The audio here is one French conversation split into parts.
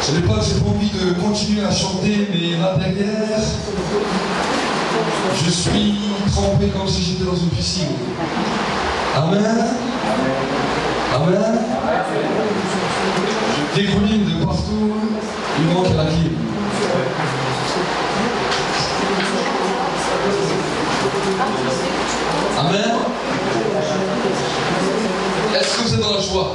Je n'ai pas envie de continuer à chanter, mais là derrière, je suis trempé comme si j'étais dans une piscine. Amen. Amen. Je dégouline de partout, il manque la clé. Amen. Est-ce que vous êtes dans la joie?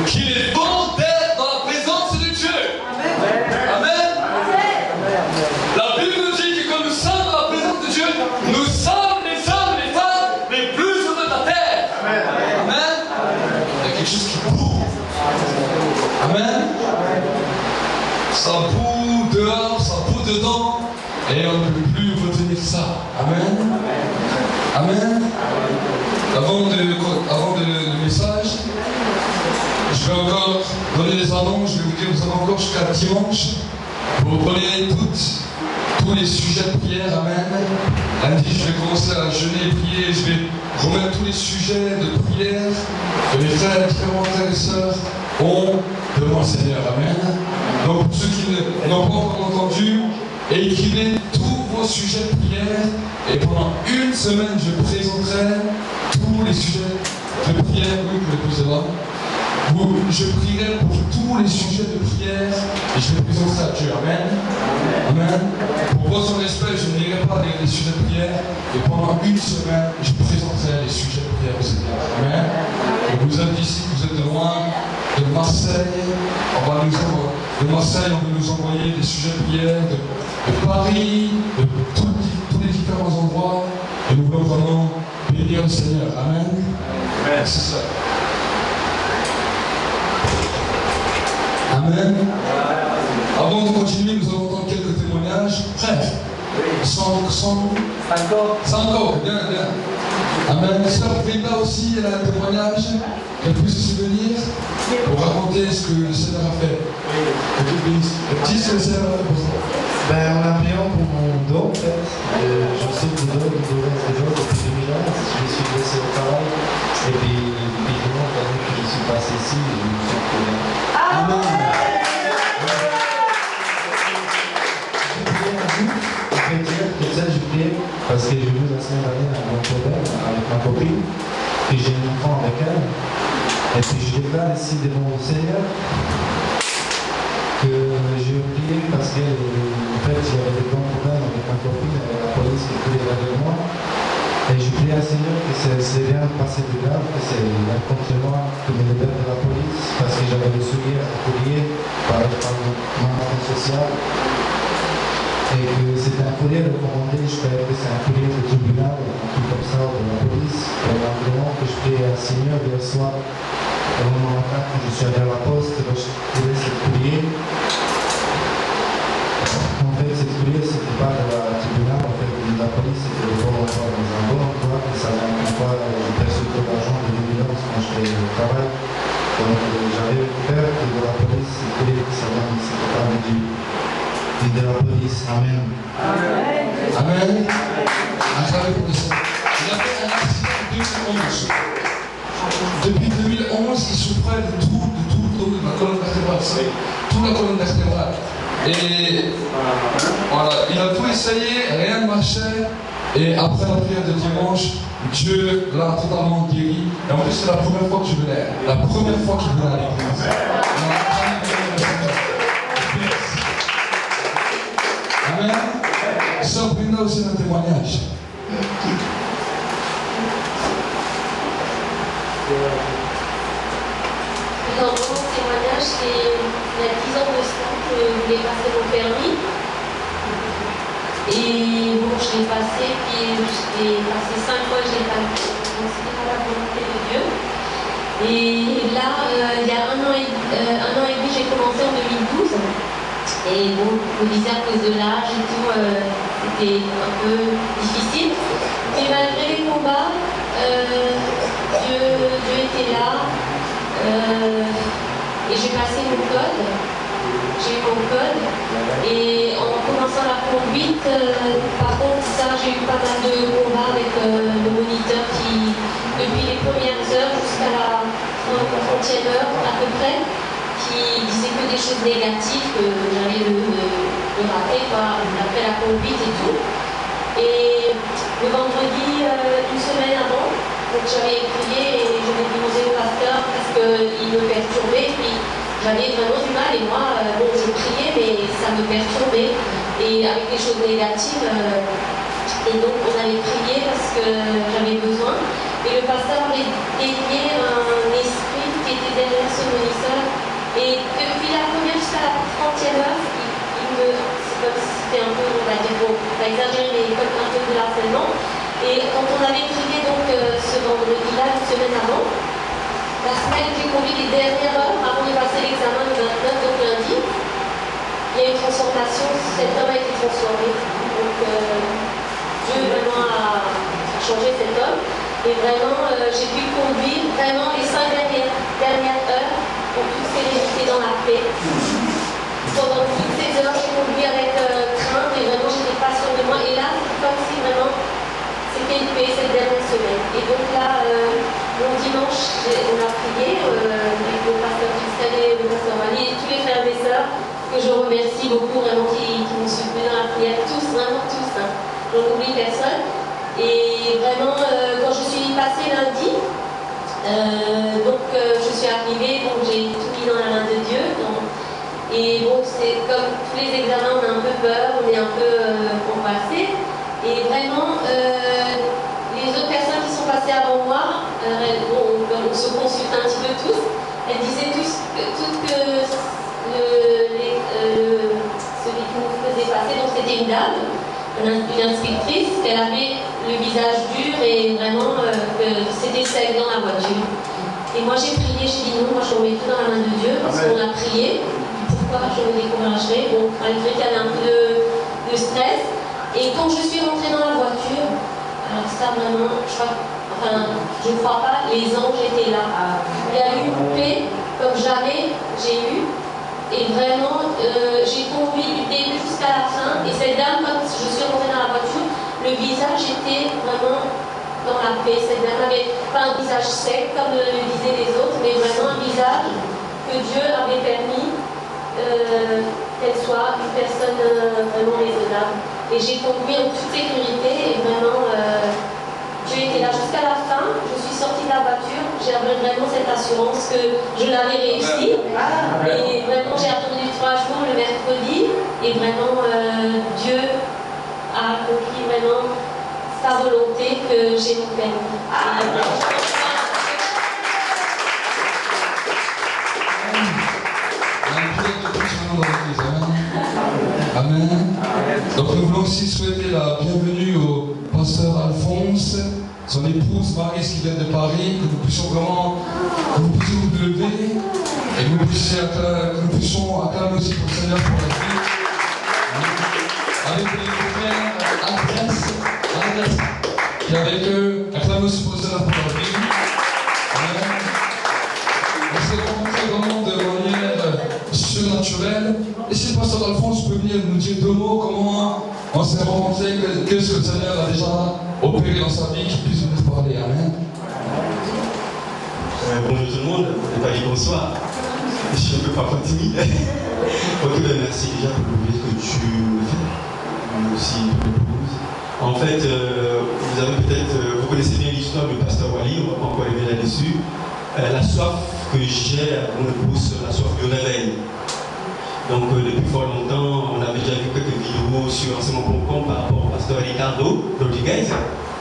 Qu'il est bon d'être dans la présence de Dieu. Amen. La Bible nous dit que quand nous sommes dans la présence de Dieu, nous sommes les hommes et les femmes les plus heureux de la terre. Amen. Il y a quelque chose qui boue. Amen. Ça boue dehors, ça boue dedans, et on ne peut plus retenir ça. Amen. Amen. Avant le message, je vais encore donner les annonces. Je vais vous dire, nous avons encore jusqu'à dimanche pour reprendre tous les sujets de prière. Amen. Lundi, je vais commencer à jeûner et prier. Je vais remettre tous les sujets de prière que les frères, différents frères et sœurs ont devant le Seigneur. Amen. Donc, pour ceux qui n'ont pas encore entendu, écrivez tous vos sujets de prière et pendant une semaine, je présenterai tous les sujets de prière. Oui, vous les posez là. Je prierai pour tous les sujets de prière et je les présenterai à Dieu. Amen. Amen. Pour votre respect, je ne lirai pas les sujets de prière et pendant une semaine, je présenterai les sujets de prière au Seigneur. Amen. Et vous êtes ici, vous êtes de loin, de Marseille, de Marseille, on va nous envoyer des sujets de prière, de Paris, de tous les différents endroits, et nous voulons vraiment bénir le Seigneur. Amen. Amen. C'est ça. Amen. Avant de continuer, nous allons entendre quelques témoignages. Bref. 100 encore, bien. Amen. Sœur Brenda aussi, elle a un témoignage qu'elle puisse se souvenir pour raconter ce que le Seigneur a fait. Dis ce que le Seigneur a fait pour ça. Ben, on a prié pour mon dos, en fait. Je souffre de dos, depuis 2011. Je me suis blessé au travail. Et puis dimanche, que je suis passé ici, je me suis trouvé. Amen. Je priais parce que j'ai vu la semaine dernière un problème avec ma copine, et j'ai un enfant avec elle. Et puis je déclare ici devant le Seigneur que j'ai prié parce que en fait j'avais des grands problèmes avec ma copine, avec la police qui voulait avec moi. Et je prie à Seigneur que c'est rien passé de grave, que c'est un contre moi qui me libère de la police, parce que j'avais des souvenirs à courrier par mon enfant social. Et que c'est un courrier recommandé, je croyais que c'est un courrier de tribunal, un truc comme ça, de la police. Et vraiment que je prie à Seigneur hier soir, au moment quand je suis allé à la poste, je trouvais ce courrier. En fait, ce courrier, c'était pas de la tribunal, en fait, de la police, c'était le bon emploi, dans un bon emploi, que ça n'implique pas, j'ai perçu de l'argent de 2011 quand je faisais le travail. Donc j'avais peur que de la police, ce courrier, que ça vient, c'était pas de la police. Amen. Amen. Amen. Il a fait un accident en 2011. Depuis 2011, il souffrait de tout la colonne vertébrale. Toute la colonne vertébrale. Et voilà, il a tout essayé, rien ne marchait. Et après la prière de dimanche, Dieu l'a totalement guéri. Et en plus, c'est la première fois que je venais. La première fois qu'il venait à l'église. Amen. Sœur Brenda aussi un témoignage. Dans mon témoignage, c'est il y a 10 ans de cela que je voulais passer mon permis. Et bon, je l'ai passé, puis j'ai passé 5 fois, je l'ai pas fait. Donc c'était pas la volonté de Dieu. Et là, il y a un an et demi, j'ai commencé en 2012. Et bon, je me disais à cause de l'âge et tout, c'était un peu difficile. Mais malgré les combats, Dieu était là. Et j'ai passé mon code. J'ai eu mon code. Et en commençant la conduite, par contre, ça, j'ai eu pas mal de combats avec le moniteur qui, depuis les premières heures jusqu'à la 30e heure à peu près, qui disait peu des choses négatives que j'allais le rater après la conduite et tout. Et le vendredi, une semaine avant, donc j'avais prié et je m'ai demandé au pasteur parce qu'il me perturbait. Puis j'avais vraiment du mal et moi, bon, je priais mais ça me perturbait et avec des choses négatives. Et donc on avait prié parce que j'avais besoin. Et le pasteur avait dédié un esprit qui était derrière ce moniteur. Et depuis la première jusqu'à la 30e heure, c'est comme si c'était un peu, on va dire, bon, on va exagérer, mais comme un peu de l'harcèlement. Et quand on avait prié donc ce vendredi-là, une semaine avant, la semaine j'ai conduit les dernières heures avant de passer l'examen le 29, donc lundi, il y a une transformation, cet homme a été transformé. Donc Dieu vraiment a changé cet homme. Et vraiment, j'ai pu conduire vraiment les 5 dernières heures en toute sérénité dans la paix. Pendant toutes ces heures, j'ai conduit avec crainte et vraiment, je n'étais pas sûre de moi. Et là, c'est comme si vraiment, c'était une paix cette dernière semaine. Et donc là, mon dimanche, on a prié avec le pasteur Christelle et le pasteur Wally et tous les frères et sœurs que je remercie beaucoup, vraiment, qui m'ont soutenu dans la prière. Tous, vraiment tous. Hein. Je n'oublie personne. Et vraiment, quand je suis passée lundi, donc je suis arrivée, donc j'ai tout mis dans la main de Dieu. Et bon, c'est comme tous les examens, on a un peu peur, on est un peu angoissé. Et vraiment, les autres personnes qui sont passées avant moi, on se consulte un petit peu tous, elles disaient tous que celui qui nous faisait passer, donc c'était une dame, une inspectrice, qu'elle avait le visage dur et vraiment c'était celle dans la voiture. Et moi j'ai prié, j'ai dit non, moi je remets tout dans la main de Dieu parce qu'on a prié. Pourquoi je me découragerais? Bon, malgré qu'il y avait un peu de stress. Et quand je suis rentrée dans la voiture, alors ça vraiment, je ne crois pas, les anges étaient là. Il y a eu une paix comme jamais j'ai eu. Et vraiment, j'ai conduit du début jusqu'à la fin. Et cette dame, quand je suis rentrée dans la voiture, le visage était vraiment dans la paix. Cette dame n'avait pas un visage sec comme le disaient les autres, mais vraiment un visage que Dieu avait permis qu'elle soit une personne vraiment raisonnable. Et j'ai conduit en toute sécurité et vraiment Dieu était là jusqu'à la fin. Je suis sortie de la voiture, j'avais vraiment cette assurance que je l'avais réussi. Et vraiment j'ai attendu 3 jours le mercredi et vraiment Dieu a accompli vraiment sa volonté que j'ai mon permis. Amen. Donc nous voulons aussi souhaiter la bienvenue au pasteur Alphonse, son épouse Marie qui vient de Paris, que nous puissions vraiment, vous lever et que nous puissions acclamer aussi pour le Seigneur pour la vie. Avec les frères Andrés, qui est avec eux, acclamer aussi pour le Seigneur pour la vie. Amen. On s'est rencontrés vraiment de manière surnaturelle. Et si le pasteur Alphonse peut venir nous dire 2 mots, comment on s'est rencontrés, qu'est-ce que le Seigneur a déjà opéré dans sa vie, qu'il puisse nous parler. Amen. Bonjour tout le monde, et pas dit bonsoir. Je suis un peu parfois timide. En tout cas, merci déjà pour le que tu fais, mais aussi pour l'épouse. En fait, vous connaissez bien l'histoire du pasteur Wally, on ne va pas encore revenir là-dessus. La soif que j'ai à mon épouse, la soif du réveil. Donc depuis fort longtemps, on avait déjà vu quelques vidéos sur enseignement.com par rapport au pasteur Ricardo Rodriguez.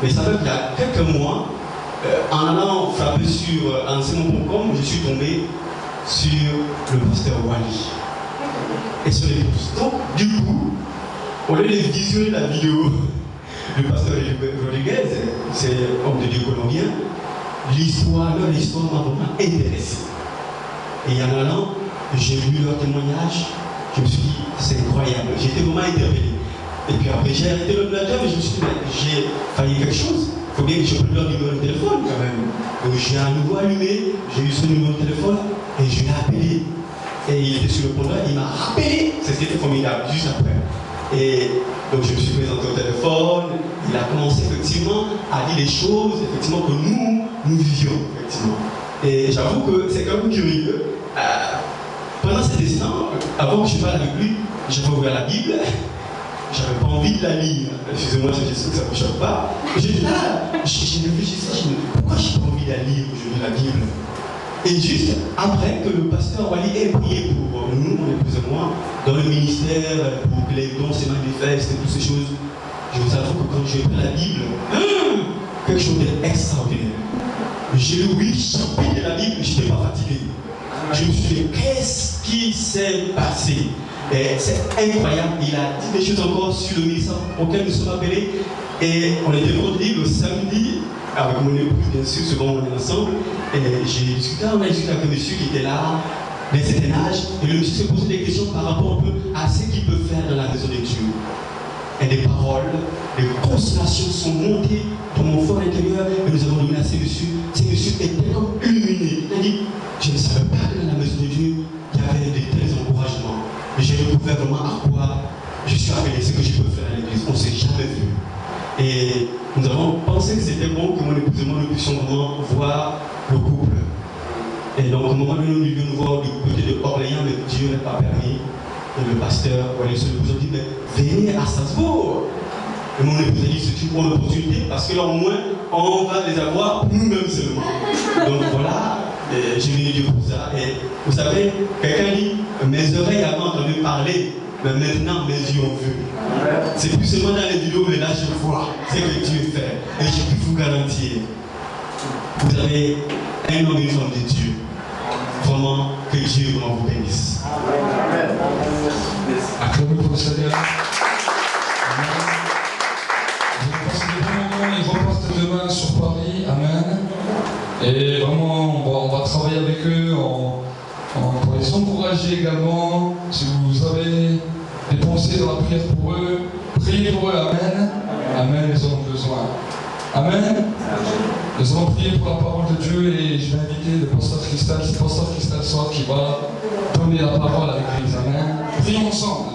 Mais ça fait qu'il y a quelques mois, en allant frapper sur enseignement.com, je suis tombé sur le pasteur Wally et son épouse. Donc du coup, au lieu de visionner la vidéo du pasteur Rodriguez, c'est homme de Dieu colombien, leur histoire m'a vraiment intéressé. Et en allant, j'ai lu leur témoignage, je me suis dit, c'est incroyable, j'ai été vraiment interpellé. Et puis après, j'ai arrêté l'ordinateur, mais je me suis dit, j'ai failli quelque chose. Il faut bien que je prenne leur numéro de téléphone quand même. Donc j'ai à nouveau allumé, j'ai eu son numéro de téléphone et je l'ai appelé. Et il était sur le pont là, il m'a rappelé. C'était formidable, juste après. Et donc je me suis présenté au téléphone, il a commencé effectivement à dire les choses effectivement que nous vivions, effectivement. Et j'avoue que c'est quand même curieux. pendant cet instant, avant que je parle avec lui, j'avais ouvert la Bible. J'avais pas envie de la lire. Excusez-moi, je sais que ça ne me choque pas. J'étais là, j'ai réfléchi, pourquoi j'ai pas envie de la lire aujourd'hui, la Bible? Et juste après que le pasteur Wally ait prié pour nous, mon épouse et moi, dans le ministère, pour que les dons se manifestent et toutes ces choses, je vous avoue que quand j'ai pris la Bible, quelque chose d'extraordinaire. J'ai lu 8 chapitres de la Bible, je n'étais pas fatigué. Je me suis dit, qu'est-ce qui s'est passé? Et c'est incroyable, il a dit des choses encore sur le ministère auquel nous sommes appelés. Et on était vendredi, le samedi, avec mon épouse, bien sûr, souvent on est ensemble. Et on a discuté avec un monsieur qui était là, d'un certain âge. Et le monsieur se posait des questions par rapport un peu à ce qu'il peut faire dans la maison de Dieu. Et des paroles, des consolations sont montées dans mon fort intérieur. Et nous avons donné à ces messieurs. Ces messieurs étaient comme illuminés. Il a dit, je ne savais pas que dans la maison de Dieu, il y avait de tels encouragements. Mais j'ai découvert vraiment à quoi je suis appelé, ce que je peux faire à l'église. On ne s'est jamais vu. Et nous avons pensé que c'était bon que mon épouse et moi nous puissions vraiment voir le couple. Et donc, au moment donné, nous devions nous voir du côté de Orléans, mais Dieu n'a pas permis. Et le pasteur, voilà, nous a dit, mais venez à Strasbourg. Et mon épouse a dit, c'est une bonne opportunité, parce que là, au moins, on va les avoir nous-mêmes seulement. Donc voilà, j'ai venu Dieu pour ça. Et vous savez, quelqu'un dit, mes oreilles avaient entendu parler, mais maintenant mes yeux ont vu. C'est plus seulement dans les vidéos, mais là je vois ce que Dieu fait. Et je peux vous garantir, vous avez un homme et une femme de Dieu. Vraiment, que Dieu vraiment vous bénisse. Acclamez pour le Seigneur. Ils repartent demain sur Paris. Amen. Et vraiment, on va travailler avec eux, pour les encourager également. Si vous avez des pensées dans la prière pour eux, priez pour eux. Amen. Amen, ils ont besoin. Amen. Nous allons prier pour la parole de Dieu et je vais inviter le pasteur Cristal. C'est le pasteur Cristal Soir qui va donner la parole à l'église. Amen. Prions ensemble.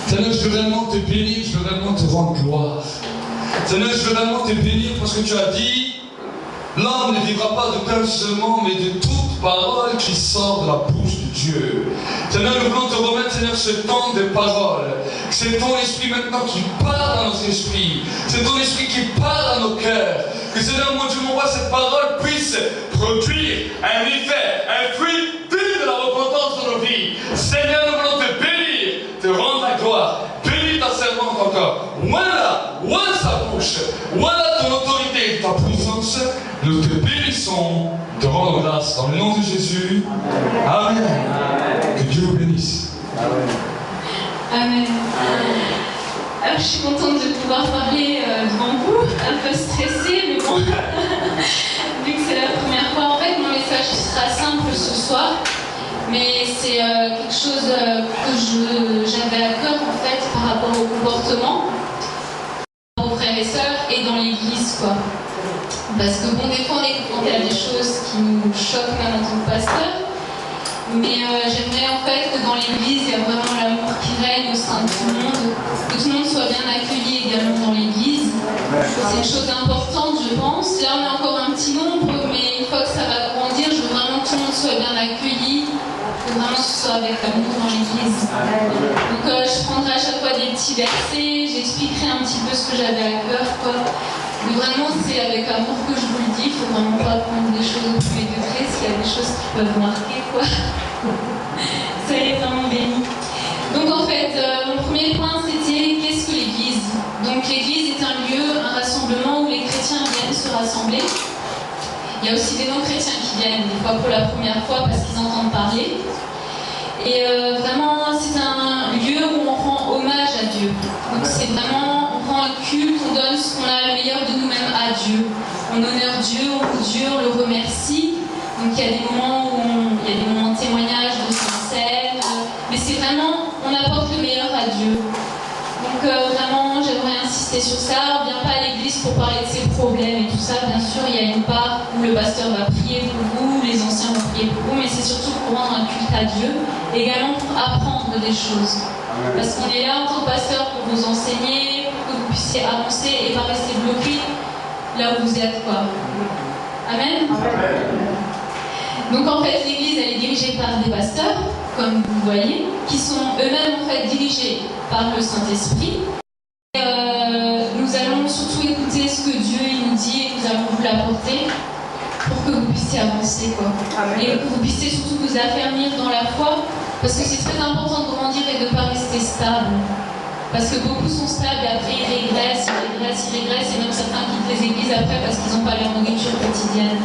Seigneur, je veux réellement te bénir, je veux réellement te rendre gloire. Seigneur, je veux réellement te bénir parce que tu as dit, l'homme ne vivra pas de pain seulement, mais de toute parole qui sort de la bouche de Dieu. Seigneur, nous voulons te remettre, Seigneur, ce temps de parole. C'est ton esprit maintenant qui parle dans nos esprits. C'est ton esprit qui parle dans nos cœurs. Que Seigneur, mon Dieu, mon roi, cette parole puisse produire un effet, un fruit digne de la repentance dans nos vies. Seigneur, nous voulons te bénir, te rendre la gloire. Bénis ta servante encore. Voilà sa bouche. Voilà ton autorité, ta puissance. Nous te bénissons, te rendons grâce dans le nom de Jésus. Amen. Que Dieu vous bénisse. Amen. Alors, je suis contente de pouvoir parler devant vous, un peu stressée, mais bon, vu que c'est la première fois. En fait, mon message sera simple ce soir, mais c'est quelque chose que j'avais à cœur en fait par rapport au comportement, aux frères et sœurs et dans l'église, quoi. Parce que bon, des fois on est confronté à des choses qui nous choquent même en tant que pasteur. Mais j'aimerais en fait que dans l'église, il y a vraiment l'amour qui règne au sein de tout le monde, que tout le monde soit bien accueilli également dans l'église. C'est une chose importante, je pense. Là, on est encore un petit nombre, mais une fois que ça va grandir, je veux vraiment que tout le monde soit bien accueilli, que vraiment ce soit avec l'amour dans l'église. Donc je prendrai à chaque fois des petits versets, j'expliquerai un petit peu ce que j'avais à cœur, quoi. Mais vraiment, c'est avec amour que je vous le dis, il ne faut vraiment pas prendre des choses au premier degré, s'il y a des choses qui peuvent marquer, quoi. Soyez vraiment bénis. Donc en fait, mon premier point, c'était qu'est-ce que l'église? Donc l'église est un lieu, un rassemblement où les chrétiens viennent se rassembler. Il y a aussi des non-chrétiens qui viennent, des fois pour la première fois parce qu'ils entendent parler. Et vraiment, c'est un lieu où on rend hommage à Dieu. Donc c'est vraiment, on rend un culte, on donne ce qu'on a le meilleur de nous-mêmes à Dieu. On honore Dieu, on loue Dieu, on le remercie. Donc il y a des moments où il y a des moments de témoignage, de scène, mais c'est vraiment, on apporte le meilleur à Dieu. Donc vraiment, j'aimerais insister sur ça. On ne vient pas à l'église pour parler de ses problèmes et tout ça. Bien sûr, il y a une part où le pasteur va prier pour vous, les anciens vont prier pour vous, mais c'est surtout pour rendre un culte à Dieu, et également pour apprendre des choses. Parce qu'on est là en tant que pasteur pour vous enseigner, pour que vous puissiez avancer et pas rester bloqué là où vous êtes, quoi. Amen. Donc en fait, l'église, elle est dirigée par des pasteurs, comme vous voyez, qui sont eux-mêmes en fait dirigés par le Saint-Esprit. Nous allons surtout écouter ce que Dieu il nous dit et que nous allons vous l'apporter pour que vous puissiez avancer, quoi. Et que vous puissiez surtout vous affermir dans la foi, parce que c'est très important de grandir et de ne pas rester stable. Parce que beaucoup sont stables et après ils régressent, et même certains quittent les églises après parce qu'ils n'ont pas leur nourriture quotidienne.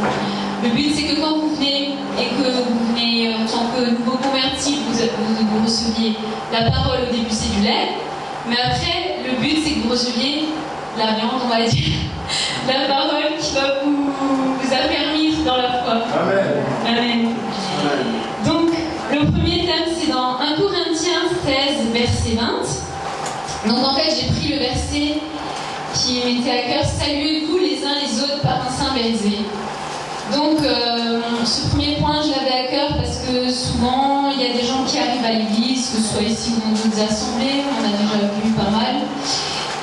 Le but c'est que quand vous venez et que vous venez en tant que nouveau converti, vous receviez la parole au début c'est du lait, mais après le but c'est que vous receviez la viande, on va dire, la parole qui va vous affermir dans la foi. Amen. Amen. Donc le premier thème c'est dans 1 Corinthiens 16 verset 20. Donc en fait j'ai pris le verset qui m'était à cœur, saluez-vous les uns les autres par un saint baiser. Donc ce premier point je l'avais à cœur parce que souvent il y a des gens qui arrivent à l'église, que ce soit ici ou dans d'autres assemblées, on a déjà vu pas mal.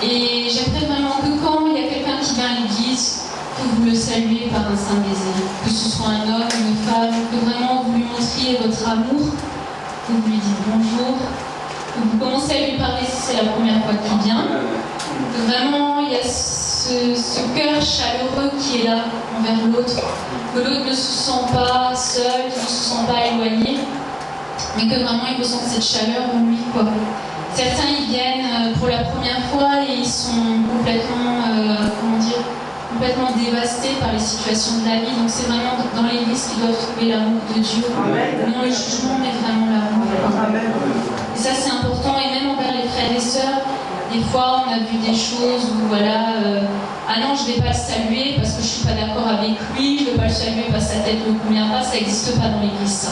Et j'aimerais vraiment que quand il y a quelqu'un qui vient à l'église, que vous le saluez par un saint baiser. Que ce soit un homme, une femme, que vraiment vous lui montriez votre amour, que vous lui dites bonjour, que vous commencez à lui parler si c'est la première fois qu'il vient. Que vraiment il y a ce cœur chaleureux qui est là envers l'autre, que l'autre ne se sent pas seul, qu'il ne se sent pas éloigné, mais que vraiment il ressent cette chaleur en lui, quoi. Certains ils viennent pour la première fois et ils sont complètement, complètement dévastés par les situations de la vie. Donc c'est vraiment dans l'église qu'ils doivent trouver l'amour de Dieu, non le jugement, mais vraiment l'amour. Et ça c'est important, et même envers les frères et sœurs. Des fois, on a vu des choses où, voilà, ah non, je ne vais pas le saluer parce que je ne suis pas d'accord avec lui, je ne vais pas le saluer parce que sa tête ne me convient pas, ça n'existe pas dans l'église, ça.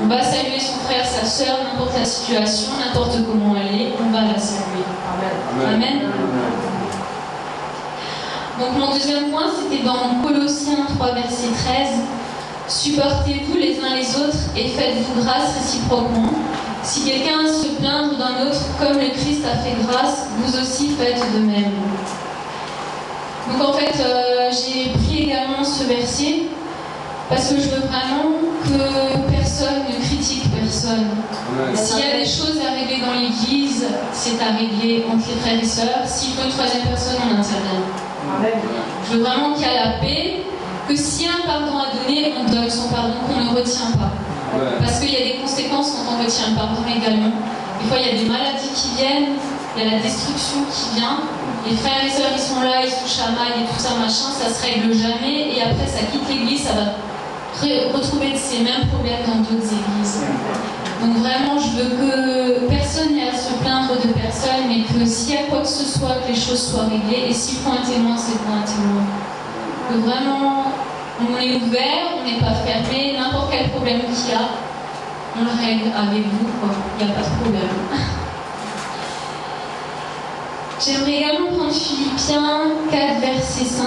On va saluer son frère, sa sœur, n'importe la situation, n'importe comment elle est, on va la saluer. Amen. Amen. Donc mon deuxième point, c'était dans Colossiens 3, verset 13. Supportez-vous les uns les autres et faites-vous grâce réciproquement. Si quelqu'un a à se plaindre d'un autre, comme le Christ a fait grâce, vous aussi faites de même. Donc en fait, j'ai pris également ce verset parce que je veux vraiment que personne ne critique personne. S'il y a des choses à régler dans l'église, c'est à régler entre les frères et sœurs. S'il faut une troisième personne, on intervient. Je veux vraiment qu'il y ait la paix, que s'il y a un pardon à donner, on donne son pardon, qu'on ne retient pas. Parce qu'il y a des conséquences quand on retient le pardon également. Des fois, il y a des maladies qui viennent, il y a la destruction qui vient. Les frères et sœurs, ils sont là, ils se chamaillent et tout ça, machin, ça se règle jamais. Et après, ça quitte l'église, ça va retrouver ces mêmes problèmes dans d'autres églises. Donc vraiment, je veux que personne n'ait à se plaindre de personne, mais que s'il y a quoi que ce soit, que les choses soient réglées. Et s'il faut un témoin, c'est pour un témoin. Que vraiment, on est ouvert, on n'est pas fermé, n'importe quel problème qu'il y a, on le règle avec vous, quoi. Il n'y a pas de problème. J'aimerais également prendre Philippiens 4, verset 5.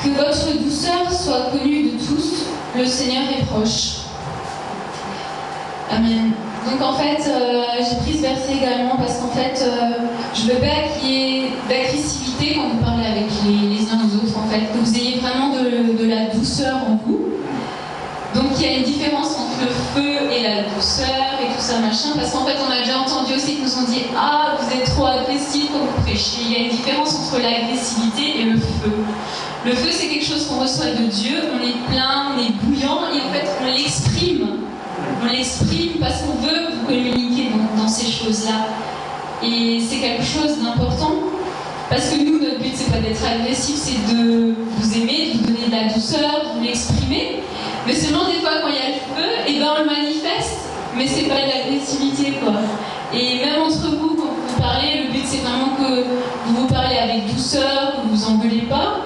Que votre douceur soit connue de tous, le Seigneur est proche. Amen. Donc en fait, j'ai pris ce verset également parce qu'en fait, je veux pas qu'il y ait d'agressivité quand vous parlez avec les uns aux autres, en fait, que vous ayez vraiment de la douceur en vous. Donc il y a une différence entre le feu et la douceur et tout ça machin, parce qu'en fait on a déjà entendu aussi qu'ils nous ont dit « Ah, vous êtes trop agressif quand vous prêchez ». Il y a une différence entre l'agressivité et le feu. Le feu c'est quelque chose qu'on reçoit de Dieu, on est plein, on est bouillant et en fait on l'exprime. On l'exprime parce qu'on veut vous communiquer dans ces choses-là. Et c'est quelque chose d'important. Parce que nous, notre but, c'est pas d'être agressif, c'est de vous aimer, de vous donner de la douceur, de vous l'exprimer. Mais seulement des fois, quand il y a le feu, et ben on le manifeste, mais c'est pas de l'agressivité, quoi. Et même entre vous, quand vous parlez, le but, c'est vraiment que vous vous parlez avec douceur, que vous engueulez pas.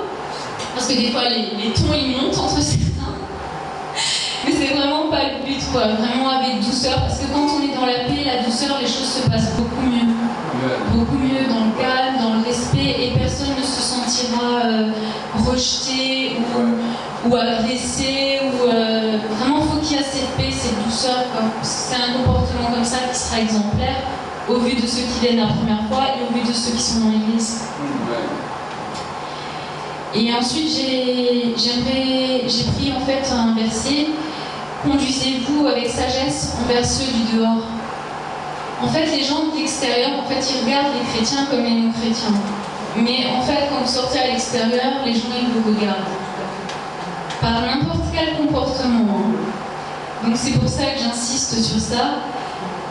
Parce que des fois, les tons, ils montent entre certains. Mais c'est vraiment pas le but, quoi. Vraiment avec douceur, parce que quand on est dans la paix, la douceur, les choses se passent beaucoup mieux. Beaucoup mieux, dans le calme, dans le respect, et personne ne se sentira rejeté ou agressé. Vraiment, il faut qu'il y ait cette paix, cette douceur, quoi. Parce que c'est un comportement comme ça qui sera exemplaire au vu de ceux qui viennent la première fois et au vu de ceux qui sont dans l'église. Et ensuite, j'ai pris en fait un verset conduisez-vous avec sagesse envers ceux du dehors. En fait, les gens de l'extérieur, en fait, ils regardent les chrétiens comme les non-chrétiens. Mais en fait, quand vous sortez à l'extérieur, les gens, ils vous regardent. Par n'importe quel comportement. Donc c'est pour ça que j'insiste sur ça.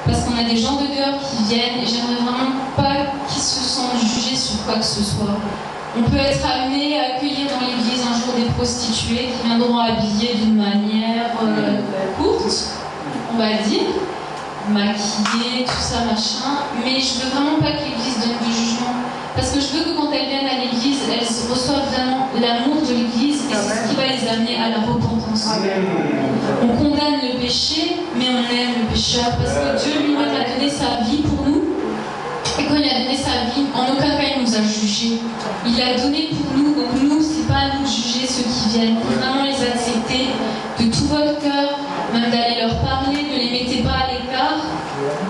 Parce qu'on a des gens de dehors qui viennent et j'aimerais vraiment pas qu'ils se sentent jugés sur quoi que ce soit. On peut être amené à accueillir dans l'église un jour des prostituées qui viendront habillées d'une manière courte, on va dire, maquillées, tout ça, machin. Mais je veux vraiment pas que l'église donne de jugement. Parce que je veux que quand elles viennent à l'église, elles reçoivent vraiment l'amour de l'église et c'est ce qui va les amener à la repentance. On condamne le péché, mais on aime le pécheur parce que Dieu lui-même a donné sa vie pour nous. Et quand il a donné sa vie, en aucun cas il nous a jugés. Il l'a donné pour nous, donc nous, c'est pas à nous de juger ceux qui viennent. Il faut vraiment les accepter de tout votre cœur, même d'aller leur parler, ne les mettez pas à l'écart.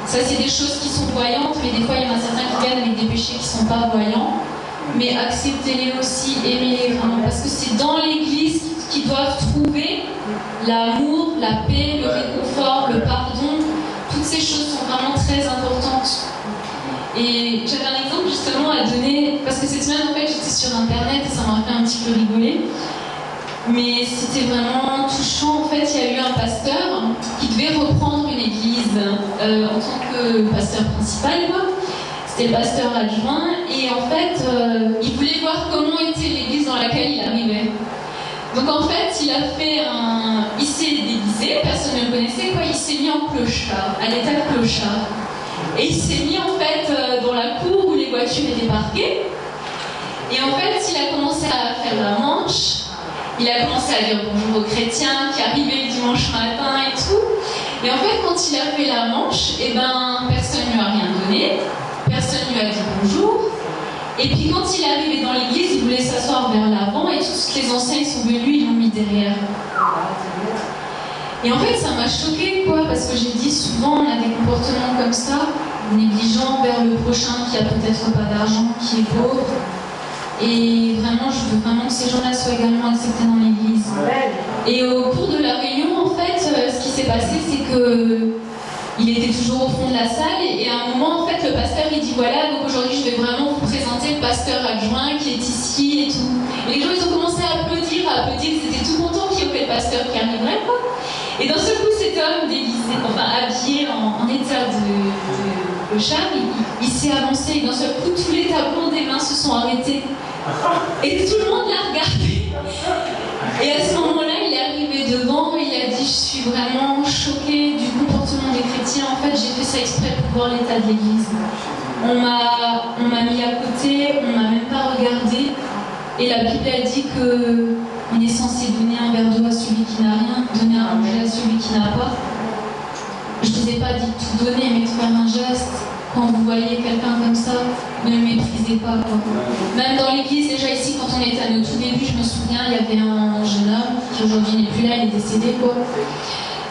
Ça, c'est des choses qui sont voyantes, mais des fois, il y en a certains qui viennent avec des péchés qui ne sont pas voyants. Mais acceptez-les aussi, aimez-les vraiment, parce que c'est dans l'Église qu'ils doivent trouver l'amour, la paix, le réconfort, le pardon. Toutes ces choses sont vraiment très importantes. Et j'avais un exemple justement à donner, parce que cette semaine, en fait, j'étais sur Internet et ça m'a fait un petit peu rigoler. Mais c'était vraiment touchant. En fait, il y a eu un pasteur qui devait reprendre une église en tant que pasteur principal, quoi. C'était le pasteur adjoint. Et en fait, il voulait voir comment était l'église dans laquelle il arrivait. Donc en fait, il s'est déguisé, personne ne le connaissait, quoi. Il s'est mis en clochard, à l'état de clochard. Et il s'est mis en fait dans la cour où les voitures étaient parquées. Et en fait, il a commencé à faire la manche. Il a commencé à dire bonjour aux chrétiens qui arrivaient le dimanche matin et tout. Et en fait, quand il a fait la manche, eh ben, personne ne lui a rien donné. Personne ne lui a dit bonjour. Et puis quand il est arrivé dans l'église, il voulait s'asseoir vers l'avant et tous les anciens ils sont venus, ils l'ont mis derrière. Et en fait, ça m'a choquée, quoi, parce que j'ai dit souvent, on a des comportements comme ça, négligents vers le prochain qui a peut-être pas d'argent, qui est pauvre. Et vraiment, je veux vraiment que ces gens-là soient également acceptés dans l'église. Et au cours de la réunion, en fait, ce qui s'est passé, c'est que il était toujours au fond de la salle et à un moment, en fait, le pasteur, il dit voilà, donc aujourd'hui, je vais vraiment vous présenter le pasteur adjoint qui est ici et tout. Et les gens, ils ont commencé à applaudir, ils étaient tout contents qu'il y ait le pasteur qui arriverait, quoi. Et d'un seul coup, cet homme déguisé, enfin habillé en état de clochard, il s'est avancé et d'un seul coup, tous les tableaux des mains se sont arrêtés. Et tout le monde l'a regardé. Et à ce moment-là, il est arrivé devant et il a dit je suis vraiment choqué du comportement des chrétiens. En fait, j'ai fait ça exprès pour voir l'état de l'église. On m'a mis à côté, on m'a même pas regardé. Et la Bible a dit qu'on est censé donner un verre d'eau à celui qui n'a rien, donner à manger à celui qui n'a pas. Je ne vous ai pas dit de tout donner, mais de faire un geste. Quand vous voyez quelqu'un comme ça, ne le méprisez pas, quoi. Même dans l'église, déjà ici, quand on était à nos tout débuts, je me souviens, il y avait un jeune homme qui aujourd'hui n'est plus là, il est décédé, quoi.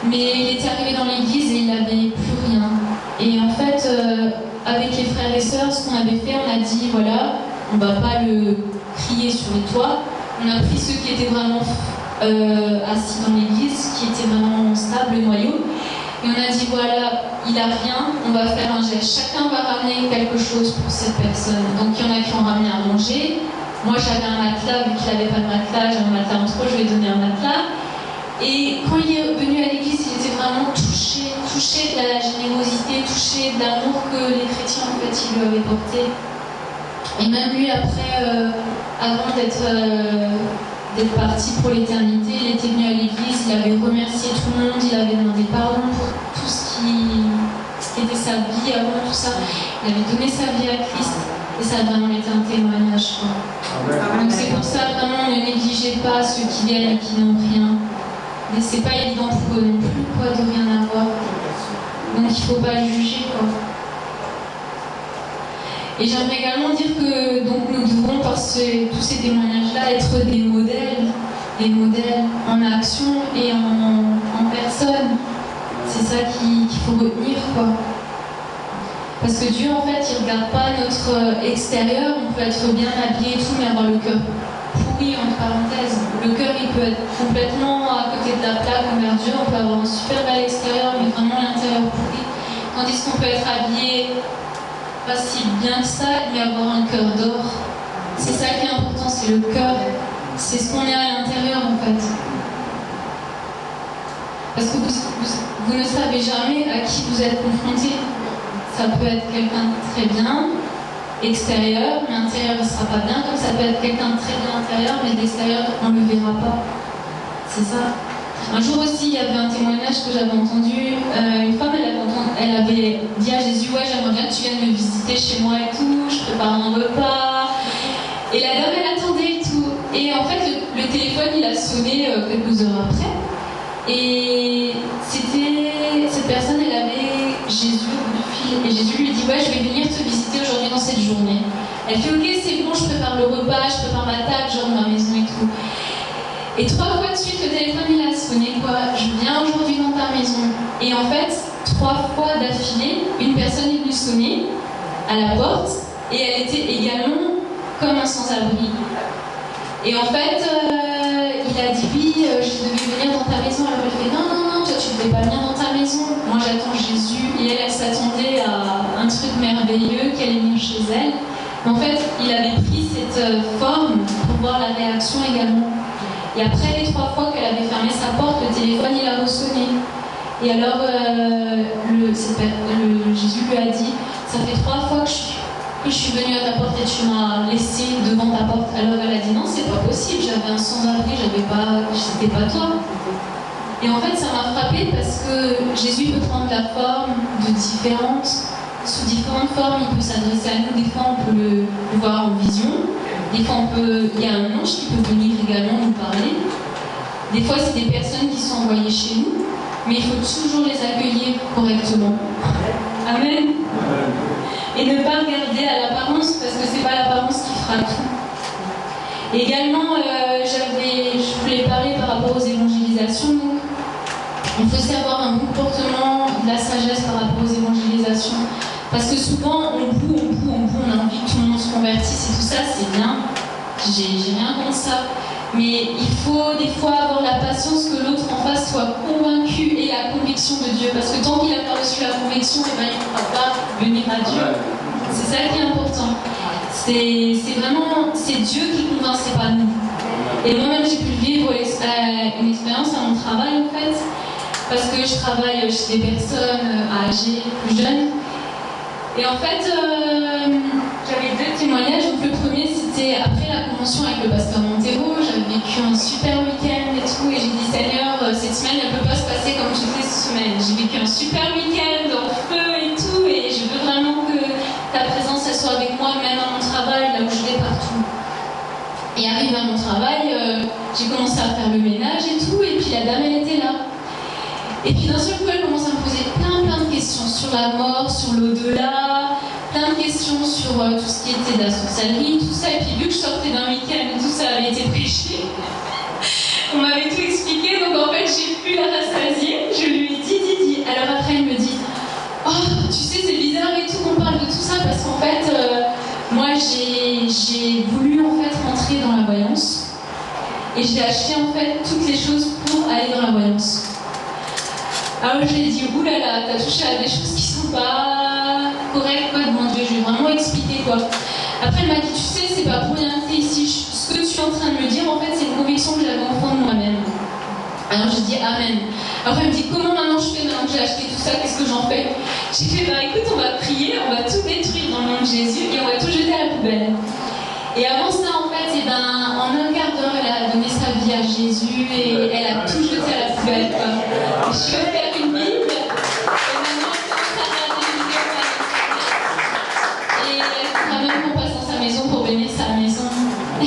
Mais il était arrivé dans l'église et il n'avait plus rien. Et en fait, avec les frères et sœurs, ce qu'on avait fait, on a dit, voilà, on ne va pas le crier sur les toits. On a pris ceux qui étaient vraiment assis dans l'église, qui étaient vraiment stables, le noyau. Et on a dit voilà, il n'a rien, on va faire un geste. Chacun va ramener quelque chose pour cette personne. Donc il y en a qui ont ramené à manger. Moi j'avais un matelas, vu qu'il n'avait pas de matelas, j'avais un matelas en trop, je lui ai donné un matelas. Et quand il est venu à l'église, il était vraiment touché de la générosité, touché de l'amour que les chrétiens en fait ils lui avaient porté. Et même lui après, avant d'être parti pour l'éternité, il était venu à l'église, il avait remercié tout le monde, il avait demandé pardon pour tout ce qui était sa vie avant tout ça. Il avait donné sa vie à Christ et ça a vraiment été un témoignage, quoi. Donc c'est pour ça vraiment ne négligez pas ceux qui viennent et qui n'ont rien. Mais c'est pas évident pour eux non plus, quoi, de rien avoir. Donc il faut pas juger, quoi. Et j'aimerais également dire que donc, nous devons, par tous ces témoignages-là, être des modèles en action et en personne. C'est ça qu'il faut retenir, quoi. Parce que Dieu, en fait, il ne regarde pas notre extérieur. On peut être bien habillé et tout, mais avoir le cœur pourri, entre parenthèses. Le cœur, il peut être complètement à côté de la plaque, envers Dieu, on peut avoir un super bel extérieur, mais vraiment l'intérieur pourri. Tandis qu'on peut être habillé pas si bien que ça, mais avoir un cœur d'or. C'est ça qui est important, c'est le cœur. C'est ce qu'on est à l'intérieur en fait. Parce que vous ne savez jamais à qui vous êtes confronté. Ça peut être quelqu'un de très bien, extérieur, mais intérieur ne sera pas bien, comme ça peut être quelqu'un de très bien intérieur, mais d'extérieur on ne le verra pas. C'est ça. Un jour aussi, il y avait un témoignage que j'avais entendu. Une femme, elle avait dit à Jésus, ouais, j'aimerais bien que tu viennes me visiter chez moi et tout, je prépare un repas. Et la dame, elle attendait et tout. Et en fait, le téléphone, il a sonné quelques heures après. Et cette personne, elle avait Jésus au bout du fil. Et Jésus lui dit, ouais, je vais venir te visiter aujourd'hui dans cette journée. Elle fait, ok, c'est bon, je prépare le repas, je prépare ma table, genre ma maison et tout. Et 3 fois de suite, le téléphone, il a sonné, quoi. Je viens aujourd'hui dans ta maison. Et en fait, 3 fois d'affilée, une personne est venue sonner à la porte. Et elle était également comme un sans-abri. Et en fait, il a dit oui, je devais venir dans ta maison. Alors elle fait non, toi tu ne devais pas venir dans ta maison. Moi j'attends Jésus. Et elle s'attendait à un truc merveilleux qui allait venir chez elle. Mais en fait, il avait pris cette forme pour voir la réaction également. Et après les 3 fois qu'elle avait fermé sa porte, le téléphone il a ressonné. Et alors Jésus lui a dit, ça fait 3 fois que je suis venue à ta porte et tu m'as laissé devant ta porte. Alors elle a dit non, c'est pas possible, j'avais un sans-abri, c'était pas toi. Et en fait ça m'a frappée parce que Jésus peut prendre la forme sous différentes formes, il peut s'adresser à nous, des fois on peut le voir en vision, des fois il y a un ange qui peut venir également nous parler, des fois c'est des personnes qui sont envoyées chez nous, mais il faut toujours les accueillir correctement. Amen. Et ne pas regarder à l'apparence, parce que c'est pas l'apparence qui fera tout. Et également, je voulais parler par rapport aux évangélisations. Donc, il faut aussi avoir un bon comportement, de la sagesse par rapport aux évangélisations. Parce que souvent, on a envie que tout le monde se convertisse et tout ça, c'est bien. J'ai rien contre ça. Mais il faut des fois avoir la patience que l'autre en face soit convaincu et la conviction de Dieu. Parce que tant qu'il n'a pas reçu la conviction, il ne pourra pas venir à Dieu. C'est ça qui est important. C'est Dieu qui convainc, c'est pas nous. Et moi-même, j'ai pu vivre une expérience à mon travail en fait. Parce que je travaille chez des personnes âgées, plus jeunes. Et en fait, j'avais 2 témoignages. Donc le premier, c'était après la convention avec le pasteur Montero. J'avais vécu un super week-end et tout. Et j'ai dit, Seigneur, cette semaine, elle ne peut pas se passer comme toutes les semaines. J'ai vécu un super week-end, en feu et tout. Et je veux vraiment que ta présence, elle soit avec moi, même dans mon travail, là où je vais partout. Et arrivé à mon travail, j'ai commencé à faire le ménage et tout. Et puis la dame, elle était là. Et puis d'un seul coup, elle commence à me poser plein de questions sur la mort, sur l'au-delà, plein de questions sur tout ce qui était de la sorcellerie, tout ça. Et puis vu que je sortais d'un week-end où tout ça avait été prêché, on m'avait tout expliqué, donc en fait j'ai pu la rassasier. Je lui ai dit. Alors après elle me dit, oh tu sais c'est bizarre et tout qu'on parle de tout ça parce qu'en fait moi j'ai voulu en fait rentrer dans la voyance et j'ai acheté en fait toutes les choses pour aller dans la voyance. Alors je lui ai dit, oulala, t'as touché à des choses qui sont pas correctes quoi devant Dieu, je lui ai vraiment expliqué quoi. Après elle m'a dit, tu sais, c'est pas pour rien que t'es ici, ce que tu es en train de me dire en fait c'est une conviction que j'avais au fond de moi-même. Alors j'ai dit amen. Après elle me dit, comment maintenant je fais maintenant que j'ai acheté tout ça, qu'est-ce que j'en fais? J'ai fait, bah écoute, on va prier, on va tout détruire dans le nom de Jésus et on va tout jeter à la poubelle. Et avant ça en fait, en un quart d'heure elle a donné sa vie à Jésus et elle a tout jeté à la poubelle quoi. Je suis faire une Bible et maintenant elle commence à regarder des vidéos et elle fera même qu'on passe dans sa maison pour bénir sa maison. Et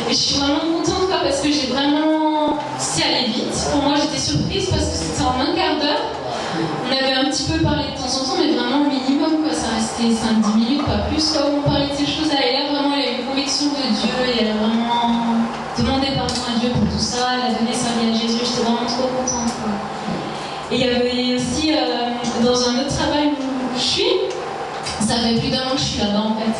je suis vraiment contente quoi, parce que j'ai vraiment, c'est allé vite. Pour moi j'étais surprise parce que c'était en un quart d'heure. On avait un petit peu parlé de temps en temps, mais vraiment le minimum quoi, ça restait 5-10 minutes, pas plus quoi, où on parlait de ces choses. Elle a vraiment eu une conviction de Dieu et elle a vraiment demandé pardon à Dieu pour tout ça, elle a donné sa vie à Jésus, j'étais vraiment trop contente quoi. Et il y avait aussi dans un autre travail où je suis, ça fait plus d'1 an que je suis là-bas en fait.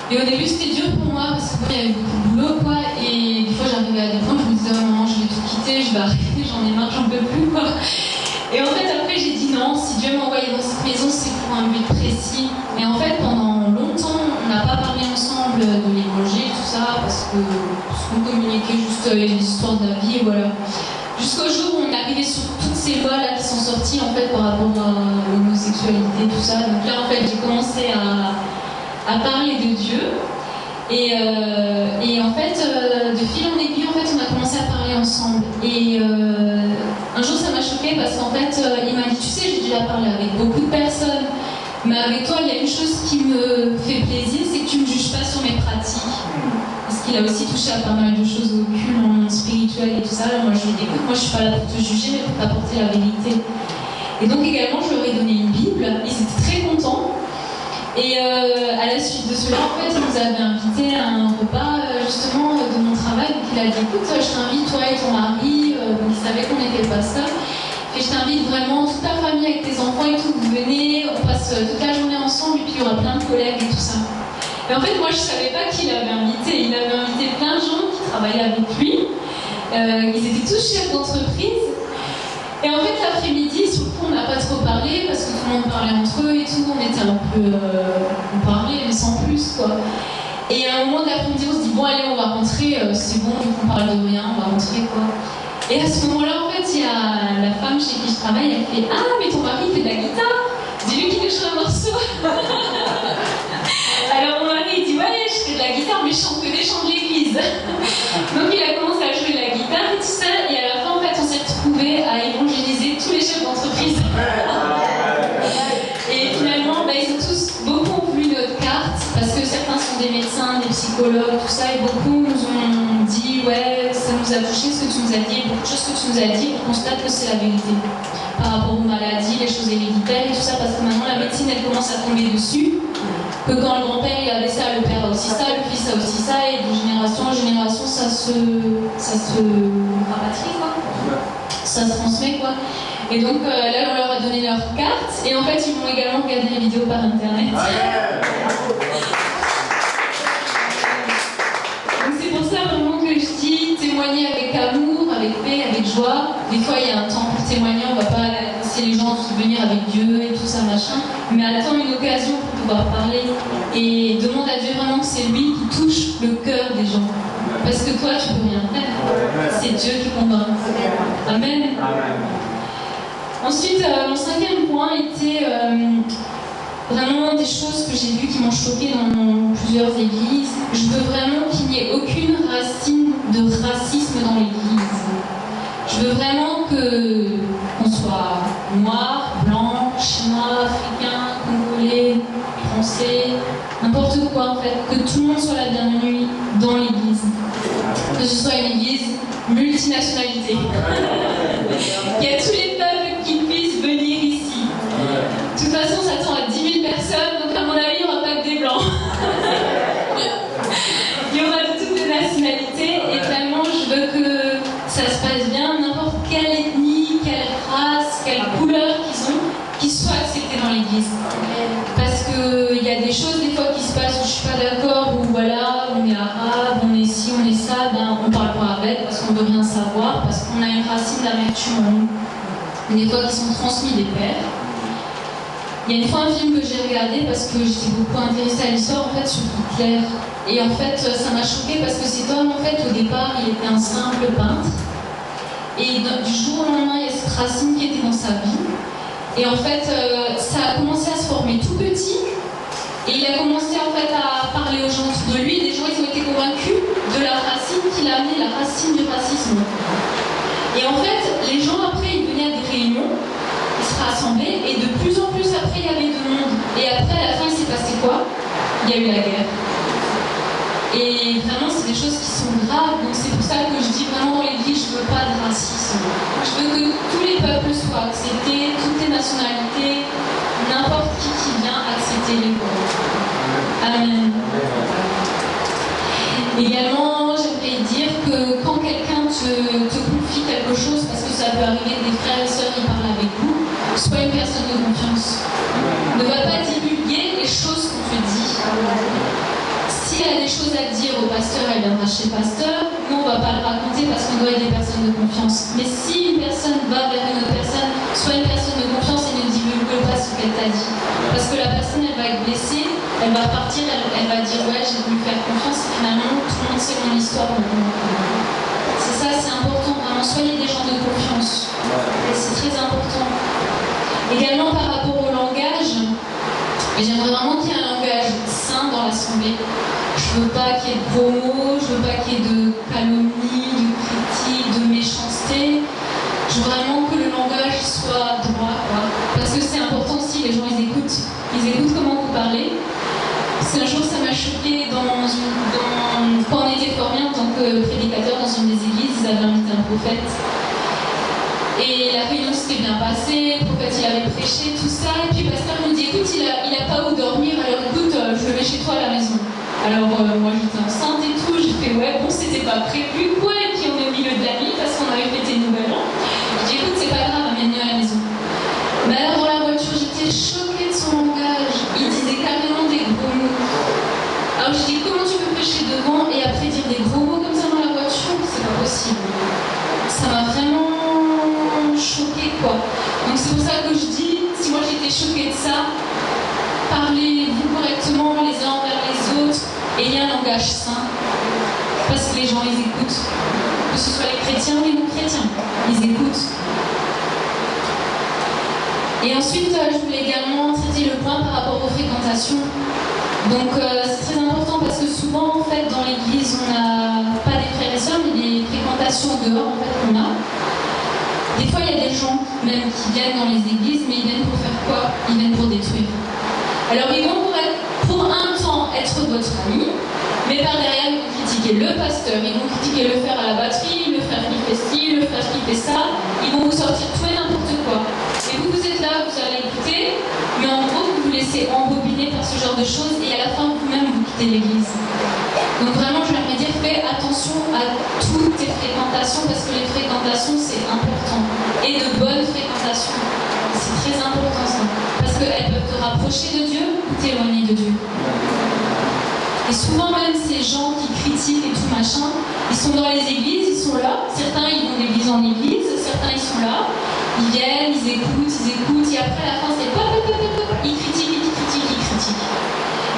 Et au début c'était dur pour moi parce qu'il y avait beaucoup de boulot quoi, et des fois j'arrivais à des points où je me disais oh non, je vais tout quitter, je vais arrêter, j'en ai Et en fait, après, j'ai dit non, si Dieu m'a envoyé dans cette maison, c'est pour un but précis. Mais en fait, pendant longtemps, on n'a pas parlé ensemble de l'évangile, tout ça, parce qu'on communiquait juste l'histoire de la vie, et voilà. Jusqu'au jour où on est arrivé sur toutes ces lois-là qui sont sorties, en fait, par rapport à l'homosexualité, tout ça. Donc là, en fait, j'ai commencé à parler de Dieu. Et en fait, de fil en aiguille, en fait, on a commencé à parler ensemble. Et un jour, ça m'a choquée parce qu'en fait, il m'a dit, tu sais, j'ai déjà parlé avec beaucoup de personnes, mais avec toi, il y a une chose qui me fait plaisir, c'est que tu ne me juges pas sur mes pratiques. Parce qu'il a aussi touché à pas mal de choses occultes, en monde spirituel et tout ça. Alors moi, je lui ai dit, écoute, moi, je suis pas là pour te juger, mais pour t'apporter la vérité. Et donc, également, je leur ai donné une Bible. Ils étaient très contents. Et à la suite de cela, en fait, il nous avait invité à un repas justement de mon travail. Donc il a dit, écoute, je t'invite, toi et ton mari, donc il savait qu'on était pasteur, et je t'invite vraiment, toute ta famille avec tes enfants et tout, vous venez, on passe toute la journée ensemble, et puis il y aura plein de collègues et tout ça. Et en fait, moi, je ne savais pas qui l'avait invité. Il avait invité plein de gens qui travaillaient avec lui. Ils étaient tous chefs d'entreprise. Et en fait, l'après-midi, surtout, on n'a pas trop parlé parce que tout le monde parlait entre eux et tout. On était un peu. On parlait, mais sans plus, quoi. Et à un moment de l'après-midi, on se dit, bon, allez, on va rentrer, c'est bon, vu qu'on parle de rien, on va rentrer, quoi. Et à ce moment-là, en fait, il y a la femme chez qui je travaille, elle fait, ah, mais ton mari fait de la guitare, dis-lui qu'il joue un morceau. Alors mon mari, il dit, ouais, je fais de la guitare, mais je chante que des chants de l'église. Donc il a commencé à jouer de la guitare et tout ça, et à la fin, en fait, on s'est retrouvés à évangéliser tous les chefs d'entreprise. Et finalement, ils ont tous beaucoup voulu notre carte, parce que certains sont des médecins, des psychologues, tout ça, et beaucoup nous ont dit, ouais, ça nous a touché ce que tu nous as dit, beaucoup de choses que tu nous as dit, on constate que c'est la vérité. Par rapport aux maladies, les choses héréditaires et tout ça, parce que maintenant la médecine, elle commence à tomber dessus. Que quand le grand-père il avait ça, le père a aussi ça, le fils a aussi ça, et de génération en génération, ça se rapatrie, quoi. Ça se transmet, quoi. Et donc là, on leur a donné leur carte, et en fait, ils vont également regarder les vidéos par internet. Donc c'est pour ça vraiment que je dis témoigner avec amour, avec paix, avec joie. Des fois, il y a un temps pour témoigner, on ne va pas laisser les gens se venir avec Dieu et tout ça, machin, mais attends une occasion pour pouvoir parler et demande à Dieu vraiment que c'est lui qui touche le cœur des gens. Parce que toi, tu peux rien faire. C'est Dieu qui convainc. Amen. Ensuite, mon cinquième point était vraiment des choses que j'ai vues qui m'ont choquée dans plusieurs églises. Je veux vraiment qu'il n'y ait aucune racine de racisme dans l'église. Je veux vraiment qu'on soit noir, blanc, chinois, africain, congolais, français, n'importe quoi en fait, que tout le monde soit la bienvenue dans l'église. Que ce soit une église multinationalité. Il y a tous les peuples qui puissent venir ici. De toute façon, ça tend à 10 000 personnes, donc à mon avis, il n'y aura pas que des blancs. Il y aura de toutes les nationalités, et vraiment, je veux que ça se passe bien, n'importe quelle ethnie, quelle race, quelle couleur qu'ils soient acceptés dans l'église. Parce qu'il y a des choses des fois qui se passent où je ne suis pas d'accord, où voilà, on est arabe, on est ci, on est ça, on ne parle pas avec parce qu'on ne veut rien savoir, parce qu'on a une racine d'amertume en nous. Des fois qui sont transmis des pères. Il y a une fois un film que j'ai regardé parce que j'étais beaucoup intéressée à l'histoire en fait sur Hitler. Et en fait ça m'a choquée parce que cet homme en fait au départ il était un simple peintre. Et du jour au lendemain il y a cette racine qui était dans sa vie. Et en fait ça a commencé à se former tout petit. Et il a commencé en fait à parler aux gens autour de lui. Des gens ils ont été convaincus de la racine qu'il a amenée, la racine du racisme. Et en fait les gens après ils venaient à des réunions. Ils se rassemblaient et de plus en plus après il y avait de monde. Et après à la fin il s'est passé quoi? Il y a eu la guerre. Et vraiment c'est des choses qui sont graves. Donc c'est pour ça que je dis vraiment dans l'église je veux pas de racisme. Je veux que tous les peuples soient acceptés, toutes les nationalités, n'importe qui vient accepter les peuples. Amen. Également j'aimerais dire que quand quelqu'un te confie quelque chose, parce que ça peut arriver que des frères et sœurs ils parlent avec vous, sois une personne de confiance. Ne va pas divulguer les choses qu'on te dit. Si elle a des choses à dire au pasteur, elle viendra chez le pasteur. Nous, on ne va pas le raconter parce qu'on doit être des personnes de confiance. Mais si une personne va vers une autre personne, sois une personne de confiance et ne divulgue pas ce qu'elle t'a dit. Parce que la personne, elle va être blessée, elle va partir, elle va dire ouais, j'ai voulu faire confiance, et finalement, tout le monde sait mon histoire maintenant. C'est ça, c'est important, vraiment, soyez des gens de confiance. Et c'est très important. Également par rapport au langage, j'aimerais vraiment qu'il y ait un langage sain dans l'assemblée. Je veux pas qu'il y ait de gros mots, je veux pas qu'il y ait de calomnie, de critique, de méchanceté. Je veux vraiment que le langage soit droit, quoi. Parce que c'est important aussi, les gens ils écoutent. Ils écoutent comment vous parlez. Parce qu'un jour ça m'a choqué quand on était formés en tant que prédicateur dans une des églises, ils avaient invité un prophète. Et la réunion s'était bien passée, le prophète il avait prêché, tout ça, et puis le pasteur nous dit écoute, il a pas où dormir, alors écoute, je le mets chez toi à la maison. Alors moi j'étais enceinte et tout, j'ai fait ouais, bon c'était pas prévu quoi, et puis on est au milieu de la nuit parce qu'on avait fêté le nouvel an. Je dis écoute, c'est pas grave, amène-le à la maison. Mais alors dans la voiture, j'étais choquée de son langage, il disait carrément des gros mots. Alors je dis comment tu peux prêcher devant et après dire des gros mots comme ça dans la voiture, c'est pas possible. Ça m'a vraiment choquée quoi. Donc c'est pour ça que je dis, si moi j'étais choquée de ça, parlez-vous correctement les uns envers les autres, ayez un langage sain, parce que les gens ils écoutent, que ce soit les chrétiens ou les non-chrétiens, ils écoutent. Et ensuite je voulais également traiter le point par rapport aux fréquentations. Donc c'est très important parce que souvent en fait dans l'église on n'a pas des frères et sœurs mais des fréquentations dehors en fait qu'on a. Des fois il y a des gens même qui viennent dans les églises mais ils viennent pour faire quoi? Ils viennent pour détruire. Alors ils vont pour un temps être votre ami, mais par derrière ils vont critiquer le pasteur, ils vont critiquer le frère à la batterie, le frère qui fait ci, le frère qui fait ça, ils vont vous sortir tout et n'importe quoi. Et vous êtes là, vous allez écouter, mais en gros vous vous laissez embobiner par ce genre de choses et à la fin vous-même vous quittez l'église. Donc vraiment j'aimerais dire fais attention à toutes tes fréquentations parce que les fréquentations c'est important. Et de bonnes fréquentations. C'est très important ça. Parce qu'elles peuvent te rapprocher de Dieu ou t'éloigner de Dieu. Et souvent même ces gens qui critiquent et tout machin, ils sont dans les églises, ils sont là. Certains ils vont d'église en église, certains ils sont là. Ils viennent, ils écoutent, et après à la fin c'est pop, ils critiquent.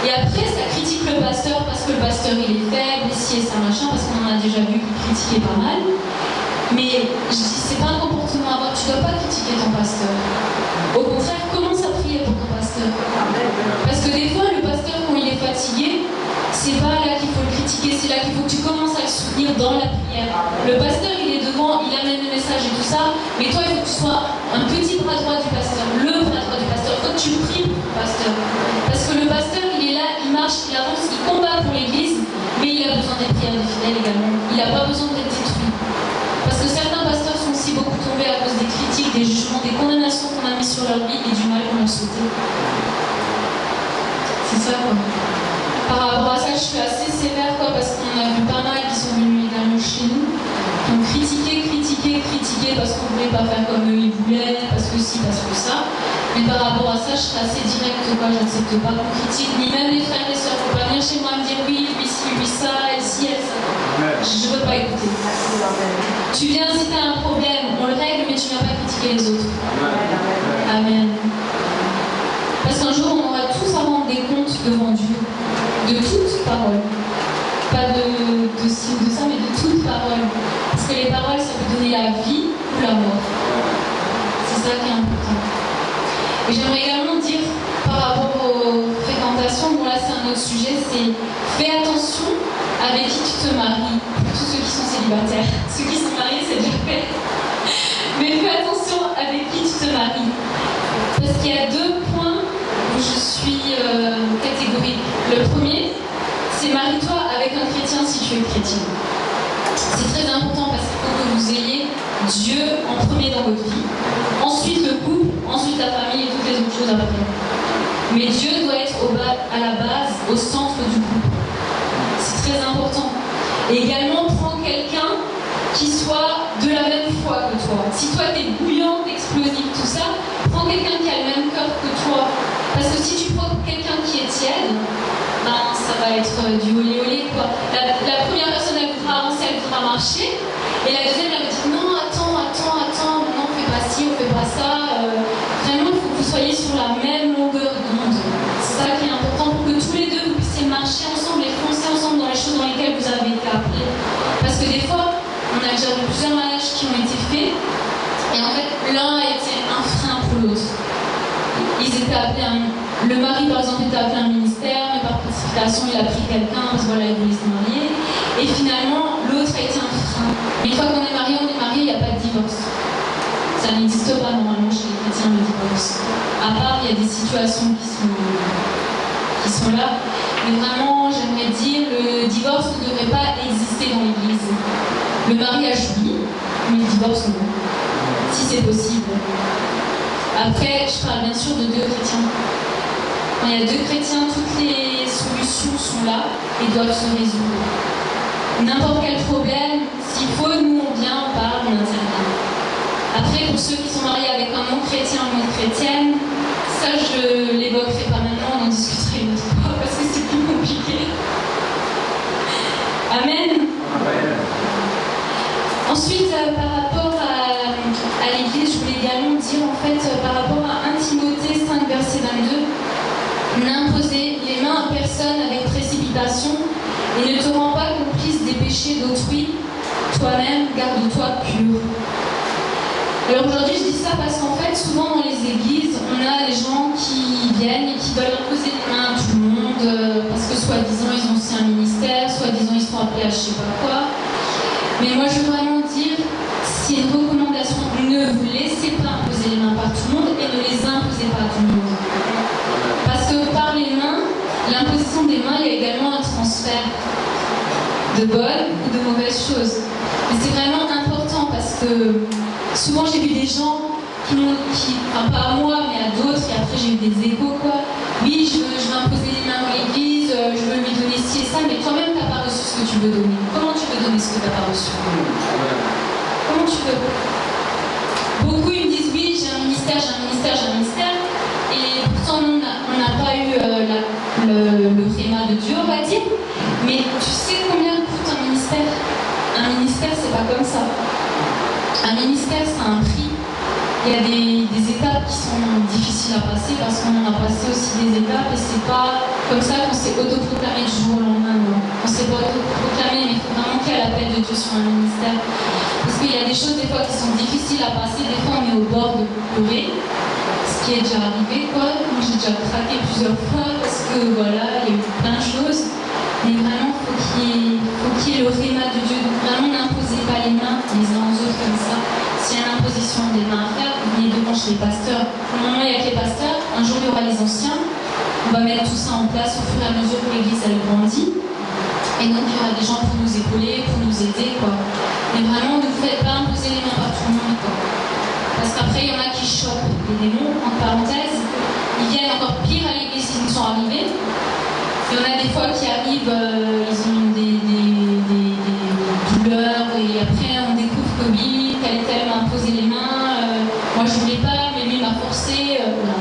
Et après ça critique le pasteur parce que le pasteur il est faible, et si et ça machin, parce qu'on en a déjà vu qu'il critiquait pas mal. Mais je dis c'est pas un comportement à avoir, tu dois pas critiquer ton pasteur. Au contraire, commence à prier pour ton pasteur. Parce que des fois le pasteur quand il est fatigué, c'est pas là qu'il faut le critiquer, c'est là qu'il faut que tu commences à le soutenir dans la prière. Le pasteur il est devant, il amène le message et tout ça, mais toi il faut que tu sois un petit bras droit du pasteur, le bras droit du pasteur. Il faut que tu pries pour ton pasteur. Parce que le pasteur il est là, il marche, il avance, il combat pour l'église, mais il a besoin des prières des fidèles également. Il n'a pas besoin d'être détruit. Parce que certains pasteurs sont aussi beaucoup tombés à cause des critiques, des jugements, des condamnations qu'on a mis sur leur vie et du mal qu'on leur souhaitait. C'est ça quoi. Par rapport à ça, je suis assez sévère quoi, parce qu'on a vu pas mal qui sont venus également chez nous, qui ont critiqué parce qu'on ne voulait pas faire comme eux ils voulaient, parce que si, parce que ça. Mais par rapport à ça, je serais assez directe quoi, j'accepte pas qu'on critique, ni même les frères et sœurs. Faut pas venir chez moi me dire oui, lui ci, lui ça, elle ci, elle ça. Je veux pas écouter. Tu viens si t'as un problème, on le règle, mais tu viens pas critiquer les autres. Amen. Parce qu'un jour, on aura tous à rendre des comptes devant Dieu. De toute parole. Pas de ci ou de ça, mais de toute parole. Parce que les paroles, ça peut donner la vie ou la mort. C'est ça qui est important. Et j'aimerais également dire, par rapport aux fréquentations, bon là c'est un autre sujet, c'est fais attention avec qui tu te maries. Pour tous ceux qui sont célibataires. Ceux qui sont mariés, c'est déjà fait. Mais fais attention avec qui tu te maries. Parce qu'il y a deux points où je suis catégorique. Le premier, c'est marie-toi avec un chrétien si tu es chrétien. C'est très important parce qu'il faut que vous ayez Dieu en premier dans votre vie. Ensuite le couple, ensuite la famille et toutes les autres choses après. Mais Dieu doit être à la base, au centre du couple. C'est très important. Et également, prends quelqu'un qui soit de la même foi que toi. Si toi t'es bouillante, explosive, tout ça, prends quelqu'un qui a le même cœur que toi. Parce que si tu prends quelqu'un qui est tiède, ben, ça va être du olé quoi. La première personne elle voudra avancer, elle voudra marcher, et la deuxième elle va dire non attends, non on fait pas ci, on fait pas ça, le mari par exemple était appelé à un ministère, mais par précipitation il a pris quelqu'un parce que voilà, il voulait se marier. Et finalement, l'autre a été un frein. Mais une fois qu'on est marié, il n'y a pas de divorce. Ça n'existe pas normalement chez les chrétiens, le divorce. À part, il y a des situations qui sont là. Mais vraiment, j'aimerais dire, le divorce ne devrait pas exister dans l'Église. Le mariage, oui, mais le divorce, non. Si c'est possible. Après, je parle bien sûr de deux chrétiens. Quand il y a deux chrétiens, toutes les solutions sont là et doivent se résoudre. N'importe quel problème, s'il faut, nous on vient, on parle, on intervient. Après, pour ceux qui sont mariés avec un non-chrétien ou une chrétienne, ça je l'évoquerai pas maintenant, on en discuterait une autre fois parce que c'est plus compliqué. Amen. Ensuite, par rapport à l'Église, je voulais également dire en fait par rapport à 1 Timothée 5 verset 22, n'imposez les mains à personne avec précipitation et ne te rends pas complice des péchés d'autrui, toi-même garde-toi pur. Alors aujourd'hui je dis ça parce qu'en fait souvent dans les églises on a des gens qui viennent et qui veulent imposer les mains à tout le monde parce que soi-disant ils ont aussi un ministère, soi-disant ils sont appelés à je sais pas quoi. Mais moi je veux vraiment dire, c'est une recommandation, ne vous laissez pas imposer les mains par tout le monde et ne les imposez pas à tout le monde. Parce que par les mains, l'imposition des mains, il y a également un transfert de bonnes ou de mauvaises choses. Et c'est vraiment important parce que souvent j'ai vu des gens enfin pas à moi mais à d'autres, et après j'ai eu des échos quoi. Oui, je veux imposer les mains dans l'église, je veux lui donner ci et ça, mais toi-même t'as pas reçu ce que tu veux donner. Comment tu veux donner ce que t'as pas reçu? Comment tu veux? Beaucoup ils me disent oui, j'ai un ministère, et pourtant on n'a pas eu le réma de Dieu, on va dire. Mais tu sais combien coûte un ministère? Un ministère, c'est pas comme ça. Un ministère, c'est un prix. Il y a des étapes qui sont difficiles à passer parce qu'on en a passé aussi des étapes et c'est pas comme ça qu'on s'est autoproclamé du jour au lendemain. Non. On s'est pas autoproclamé, mais il faut vraiment qu'il y ait l'appel de Dieu sur un ministère. Parce qu'il y a des choses des fois qui sont difficiles à passer, des fois on est au bord de pleurer, ce qui est déjà arrivé quoi. Moi j'ai déjà craqué plusieurs fois parce que voilà, il y a eu plein de choses. Mais vraiment, faut qu'il y ait le réma de Dieu. Donc vraiment, n'imposez pas les mains les uns aux autres comme ça. S'il y a une imposition des mains à faire, vous venez devant chez les pasteurs. Pour le moment, il n'y a que les pasteurs. Un jour, il y aura les anciens. On va mettre tout ça en place au fur et à mesure que l'Église elle grandit. Et donc, il y aura des gens pour nous épauler, pour nous aider, quoi. Mais vraiment, ne vous faites pas imposer les mains par tout le monde, quoi. Parce qu'après, il y en a qui chopent les démons, entre parenthèses. Ils viennent encore pire à l'Église s'ils nous sont arrivés. Il y en a des fois qui arrivent, ils ont des douleurs et après on découvre que oui, tel m'a imposé les mains, moi je voulais pas, mais lui m'a forcé. Non.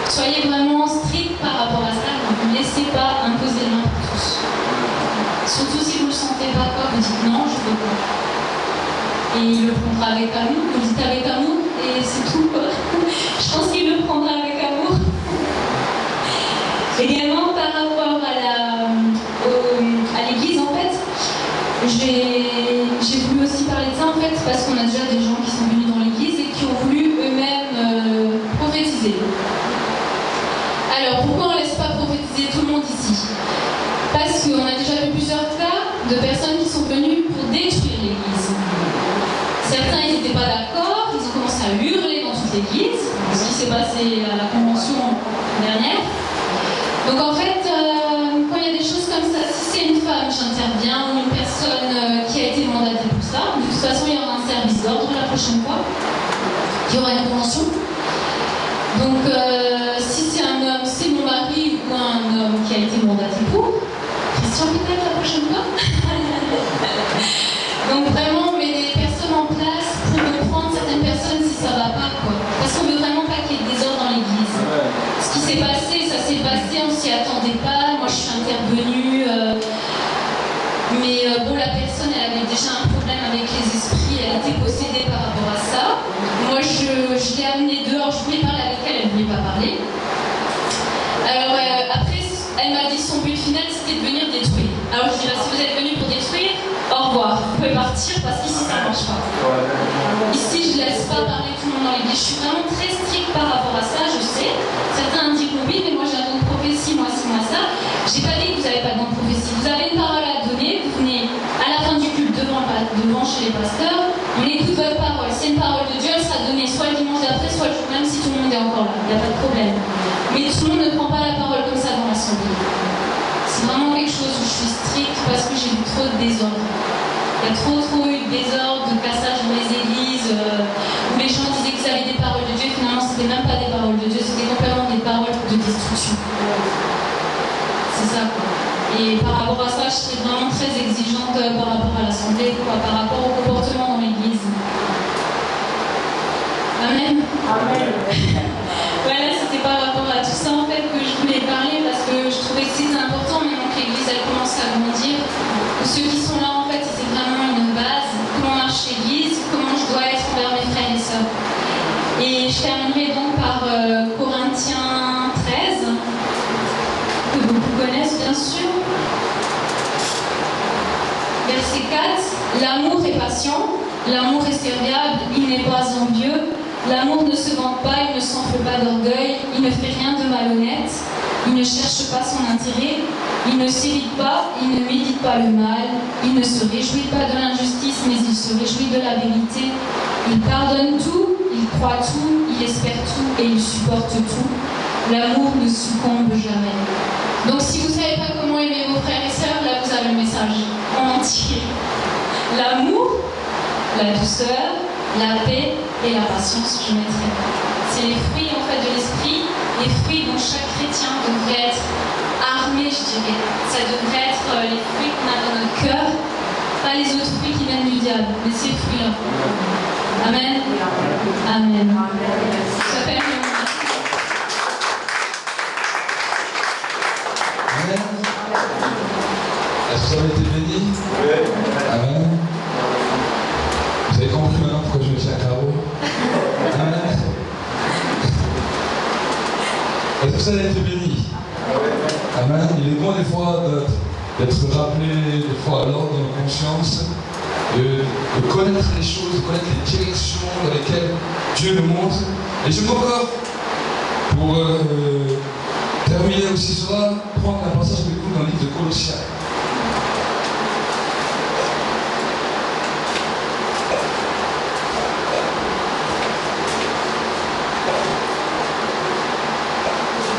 Soyez vraiment strict par rapport à ça, ne laissez pas imposer les mains pour tous. Surtout si vous ne le sentez pas, quoi, vous dites non, je ne veux pas. Et il le prendra avec amour, vous le dites avec amour et c'est tout, quoi. Je pense qu'il le prendra avec amour. Également par rapport à l'église, en fait, j'ai voulu aussi parler de ça, en fait, parce qu'on a déjà des gens qui sont venus dans l'église et qui ont voulu eux-mêmes prophétiser. Alors, pourquoi on ne laisse pas prophétiser tout le monde ici? Parce qu'on a déjà vu plusieurs cas de personnes qui sont venues pour détruire l'église. Certains, ils n'étaient pas d'accord, ils ont commencé à hurler dans toute l'église, ce qui s'est passé à la convention dernière. Donc en fait, quand il y a des choses comme ça, si c'est une femme, j'interviens, ou une personne qui a été mandatée pour ça, de toute façon il y aura un service d'ordre la prochaine fois, il y aura une convention. Donc si c'est un homme, c'est mon mari ou un homme qui a été mandaté pour, Christian peut-être la prochaine fois. Donc vraiment on met des personnes en place pour reprendre certaines personnes si ça va pas, quoi. Parce qu'on veut vraiment pas qu'il y ait des ordres dans l'église. Ce qui s'est passé, ça s'est passé, on s'y attendait pas, moi je suis intervenue, mais bon la personne elle avait déjà un problème avec les esprits, elle était possédée par rapport à ça. Moi je l'ai amenée dehors, je voulais parler avec elle, elle ne voulait pas parler. Alors après elle m'a dit son but final c'était de venir détruire. Alors je dis là si vous êtes venu pour détruire, au revoir, vous pouvez partir parce qu'ici ça ne marche pas. Ici je ne laisse pas parler tout le monde dans l'église, je suis vraiment très stricte par rapport à ça, je sais. Certains disent les pasteurs, on écoute votre parole. C'est une parole de Dieu, elle sera donnée soit le dimanche d'après, soit le jour même si tout le monde est encore là. Il n'y a pas de problème. Mais tout le monde ne prend pas la parole comme ça dans l'assemblée. C'est vraiment quelque chose où je suis stricte parce que j'ai vu trop de désordre. Il y a trop eu de désordre, de cassage dans les églises, où les gens disaient qu'ils avaient des paroles de Dieu, finalement c'était même pas des paroles de Dieu, c'était complètement des paroles de destruction. C'est ça quoi. Et par rapport à ça, je serais vraiment très exigeante par rapport à l'assemblée, par rapport au comportement dans l'église. Amen. Amen. Voilà, c'était par rapport à tout ça en fait que je voulais parler parce que je trouvais que c'était important maintenant que l'église elle commence à grandir. Que ceux qui sont là en fait, c'est vraiment une base. Comment marche l'église, comment je dois être envers mes frères et sœurs. Et je terminerai donc par Corinthiens 13, que beaucoup connaissent bien sûr. Verset 4, l'amour est patient, l'amour est serviable, il n'est pas envieux, l'amour ne se vante pas, il ne s'enfle pas d'orgueil, il ne fait rien de malhonnête, il ne cherche pas son intérêt, il ne s'irrite pas, il ne médite pas le mal, il ne se réjouit pas de l'injustice, mais il se réjouit de la vérité, il pardonne tout, il croit tout, il espère tout et il supporte tout. L'amour ne succombe jamais. Donc si vous ne savez pas comment aimer vos frères et sœurs, là vous avez le message en entier. L'amour, la douceur, la paix et la patience, je mettrai. C'est les fruits en fait de l'esprit, les fruits dont chaque chrétien devrait être armé, je dirais. Ça devrait être les fruits qu'on a dans notre cœur, pas les autres fruits qui viennent du diable, mais ces fruits-là. Amen. Amen. Ça fait un Est-ce que vous avez été bénis? Oui. Amen. Vous avez compris maintenant pourquoi je me tiens à carreau? Amen. Est-ce que vous avez été bénis? Amen. Il est bon des fois d'être rappelé, des fois à l'ordre de nos consciences, de connaître les choses, de connaître les directions dans lesquelles Dieu nous montre. Et je m'encore pour terminer aussi cela, prendre un passage avec vous dans le livre de Colossiens.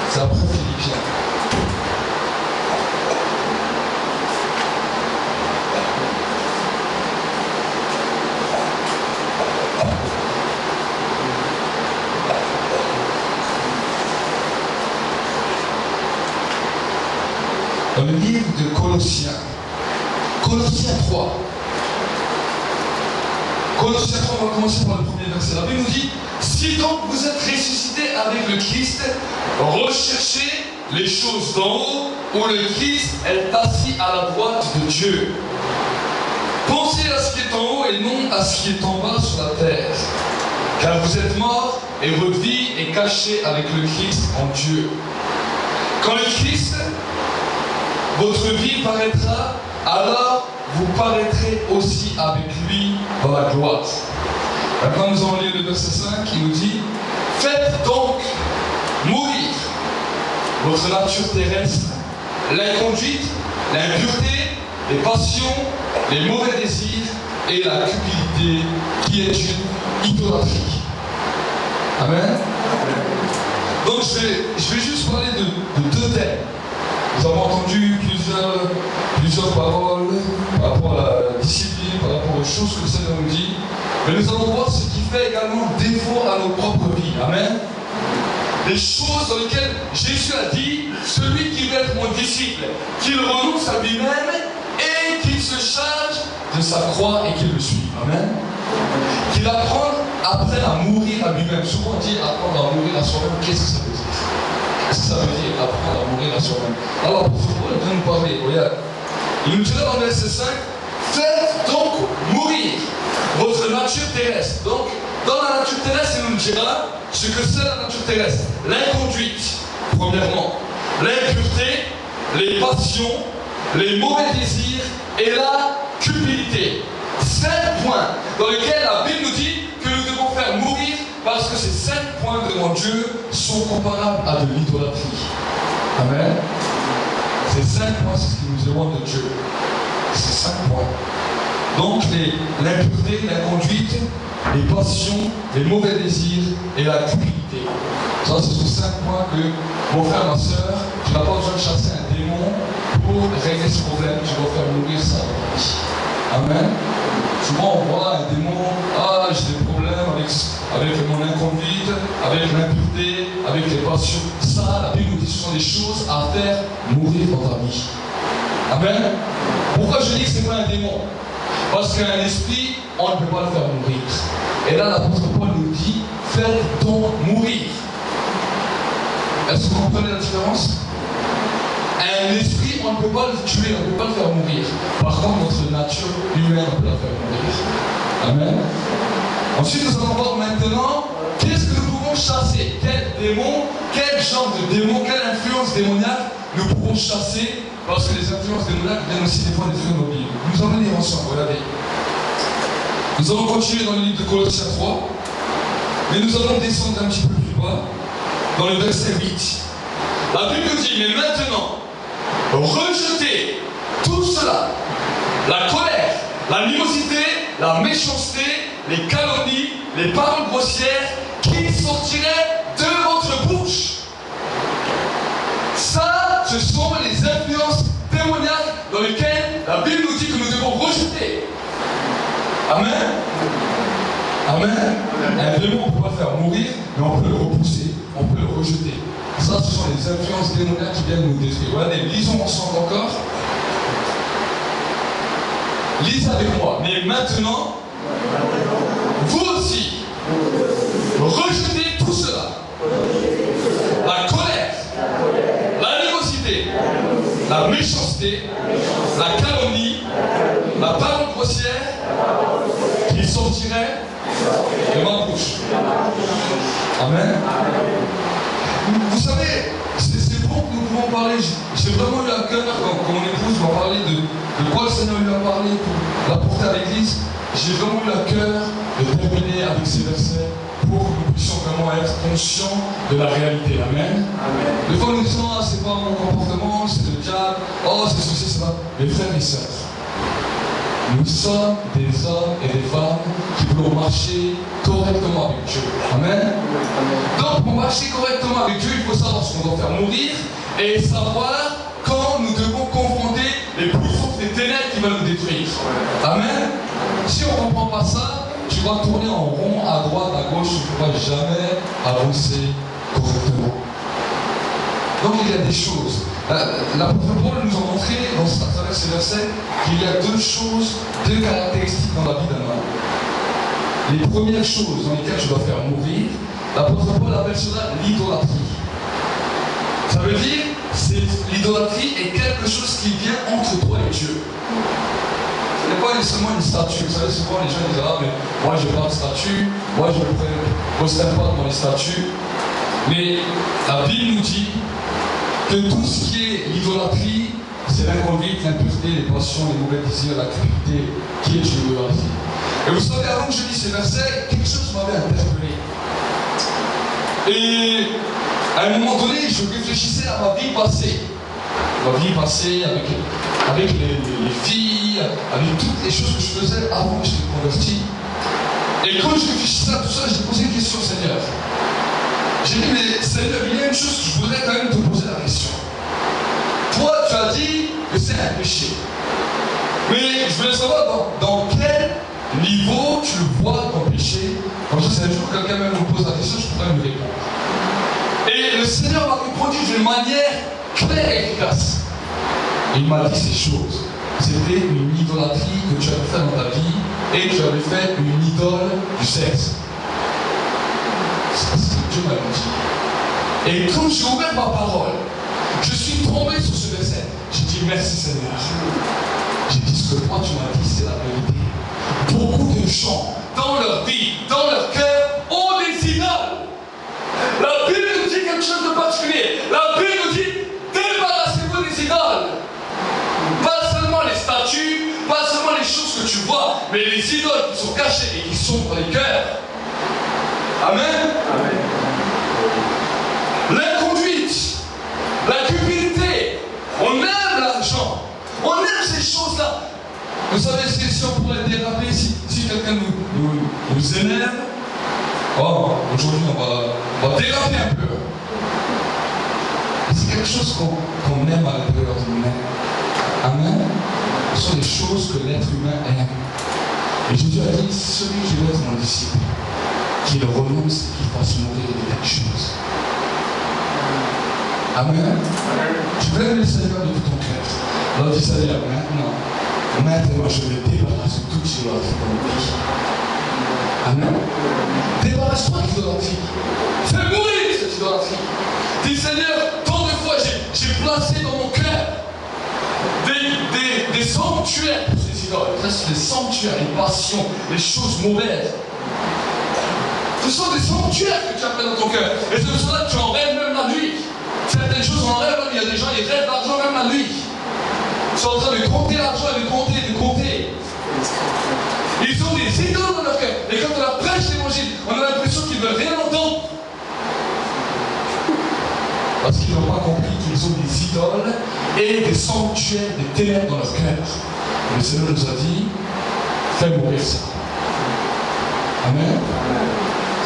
C'est après Philippiens. Dans le livre de Colossiens, Colossiens 3. Colossiens 3, on va commencer par le premier verset. La Bible nous dit: si donc vous êtes ressuscités avec le Christ, recherchez les choses d'en haut, où le Christ est assis à la droite de Dieu. Pensez à ce qui est en haut et non à ce qui est en bas sur la terre. Car vous êtes morts et votre vie est cachée avec le Christ en Dieu. Quand le Christ, votre vie paraîtra, alors vous paraîtrez aussi avec lui dans la gloire. Maintenant nous allons lire le verset 5 qui nous dit: faites donc mourir votre nature terrestre, l'inconduite, l'impureté, les passions, les mauvais désirs et la cupidité qui est une idolâtrie. Amen. Donc je vais juste parler de deux thèmes. Nous avons entendu plusieurs paroles par rapport à la discipline, par rapport aux choses que le Seigneur nous dit. Mais nous allons voir ce qui fait également défaut à nos propres vies. Amen. Les choses dans lesquelles Jésus a dit: celui qui veut être mon disciple, qu'il renonce à lui-même et qu'il se charge de sa croix et qu'il le suive. Amen. Qu'il apprenne à mourir à lui-même. Souvent on dit apprendre à mourir à soi-même. Qu'est-ce que ça veut dire? Qu'est-ce que ça veut dire apprendre à mourir à soi-même? Alors pour Paul vient nous parler. Regarde. Il nous dira dans le verset 5: faites donc mourir votre nature terrestre. Donc dans la nature terrestre, il nous dira ce que c'est la nature terrestre. L'inconduite, premièrement. L'impureté, les passions, les mauvais désirs et la cupidité. 5 points dans lesquels la Bible nous dit que nous devons faire mourir, parce que ces 5 points devant Dieu sont comparables à de l'idolâtrie. Amen. Ces 5 points, c'est ce qui nous demande de Dieu. Ces 5 points. Donc l'impureté, l'inconduite, les passions, les mauvais désirs et la cupidité. Ça, ce sont 5 points que, mon frère, ma soeur, tu n'as pas besoin de chasser un démon pour régler ce problème. Tu dois faire mourir ça dans ta vie. Amen. Souvent, on voit un démon, j'ai des problèmes avec mon inconduite, avec l'impureté, avec les passions. Ça, la Bible nous dit que ce sont des choses à faire mourir dans ta vie. Amen. Pourquoi je dis que ce n'est pas un démon? Parce qu'un esprit, on ne peut pas le faire mourir. Et là, l'apôtre Paul nous dit, faites-donc mourir. Est-ce que vous comprenez la différence? Un esprit, on ne peut pas le tuer, on ne peut pas le faire mourir. Par contre, notre nature humaine, on peut la faire mourir. Amen. Ensuite, nous allons voir maintenant, qu'est-ce que nous pouvons chasser? Quel démon, quel genre de démon, quelle influence démoniaque nous pouvons chasser? Parce que les influences démoniaques viennent aussi des fois détruire nos vies. Nous allons lire ensemble, regardez. Nous allons continuer dans le livre de Colossiens 3, mais nous allons descendre un petit peu plus bas, dans le verset 8. La Bible nous dit, mais maintenant, rejetez tout cela, la colère, l'animosité, la méchanceté, les calomnies, les paroles grossières qui sortiraient de votre bouche. Ça, ce sont les influences démoniaques dans lesquelles la Bible nous dit que nous devons rejeter. Amen. Amen. Un démon, on ne peut pas le faire mourir, mais on peut le repousser, on peut le rejeter. Ça, ce sont les influences démoniaques qui viennent nous détruire. Regardez, lisons ensemble encore. Lisez avec moi. Mais maintenant, vous aussi, rejetez tout cela. La colère, l'animosité, la méchanceté, la calomnie, la parole grossière qui sortirait de ma bouche. Amen. Vous savez, c'est bon que nous pouvons parler. J'ai vraiment eu à cœur, quand mon épouse m'a parlé de quoi le Seigneur lui a parlé pour l'apporter à l'église, j'ai vraiment eu à cœur de terminer avec ces versets pour que nous puissions vraiment être conscients de la réalité. Amen. Amen. Des fois nous disons, c'est pas mon comportement, c'est le diable, c'est ceci, c'est ça. Mes frères et sœurs, nous sommes des hommes et des femmes qui voulons marcher correctement avec Dieu. Amen. Donc pour marcher correctement avec Dieu, il faut savoir ce qu'on doit faire mourir et savoir quand nous devons confronter les plus fortes des ténèbres qui veulent nous détruire. Amen. Si on ne comprend pas ça, tu vas tourner en rond, à droite, à gauche, tu ne pourras jamais avancer correctement. Donc il y a des choses. L'apôtre Paul nous a montré, à travers ces versets, qu'il y a deux caractéristiques dans la vie d'un homme. Les premières choses dans lesquelles je dois faire mourir, l'apôtre Paul appelle cela l'idolâtrie. Ça veut dire, l'idolâtrie est quelque chose qui vient entre toi et Dieu. Ce n'est pas seulement une statue. Vous savez, souvent les gens disent, mais moi je n'ai pas de statue, moi je ne posterne pas devant les statues. Mais la Bible nous dit que tout ce qui est l'idolâtrie, c'est l'inconduite, l'impureté, les passions, les mauvais désirs, la cupidité, qui est l'idolâtrie. Et vous savez, avant que je dise ces versets, quelque chose m'avait interpellé. Et à un moment donné, je réfléchissais à ma vie passée. Ma vie passée avec les filles, avec toutes les choses que je faisais avant que je sois converti. Et quand je réfléchissais à tout ça, j'ai posé une question au Seigneur. J'ai dit, mais Seigneur, il y a une chose que je voudrais quand même te poser la question. Toi, tu as dit que c'est un péché. Mais je voulais savoir dans quel niveau tu le vois ton péché. Comme ça, c'est un jour que quelqu'un même me pose la question, je pourrais me répondre. Et le Seigneur m'a répondu d'une manière claire et efficace. Et il m'a dit ces choses. C'était une idolâtrie que tu avais fait dans ta vie et tu avais fait une idole du sexe. C'est ce que Dieu m'a dit. Et quand j'ai ouvert ma parole, je suis tombé sur ce verset. J'ai dit merci Seigneur. J'ai dit ce que toi tu m'as dit, c'est la vérité. Beaucoup de gens, dans leur vie, dans leur cœur, ont des idoles. La Bible nous dit quelque chose de particulier. La Bible nous dit, débarrassez-vous des idoles. Pas seulement les statues, pas seulement les choses que tu vois, mais les idoles qui sont cachées et qui sont dans les cœurs. Amen. Amen. L'inconduite, la cupidité, on aime l'argent, on aime ces choses-là. Vous savez, si on pourrait déraper, si quelqu'un nous énerve, oh, aujourd'hui on va déraper un peu. C'est quelque chose qu'on aime à l'intérieur de nous-mêmes. Amen. Ce sont des choses que l'être humain aime. Et Jésus a dit, celui qui veut être mon disciple, qu'il renonce et qu'il fasse mourir de quelque chose. Amen. Tu veux aimer le Seigneur de tout ton cœur. Alors dis Seigneur, maintenant je me débarrasse de toute idolâtrie dans ma vie. Amen. Débarrasse-toi de l'idolâtrie. Fais mourir cette idolâtrie. Dis Seigneur, tant de fois j'ai placé dans mon cœur des sanctuaires pour ces idoles. Ça, c'est des sanctuaires, des passions, des choses mauvaises. Ce sont des sanctuaires que tu as fait dans ton cœur. Et c'est pour cela que tu en rêves même la nuit. Certaines choses en rêvent, il y a des gens qui rêvent d'argent même la nuit. Ils sont en train de compter l'argent et de compter. Ils ont des idoles dans leur cœur. Et quand on leur prêche l'évangile, on a l'impression qu'ils ne veulent rien entendre. Parce qu'ils n'ont pas compris qu'ils ont des idoles et des sanctuaires, des ténèbres dans leur cœur. Le Seigneur nous a dit, fais mourir ça. Amen.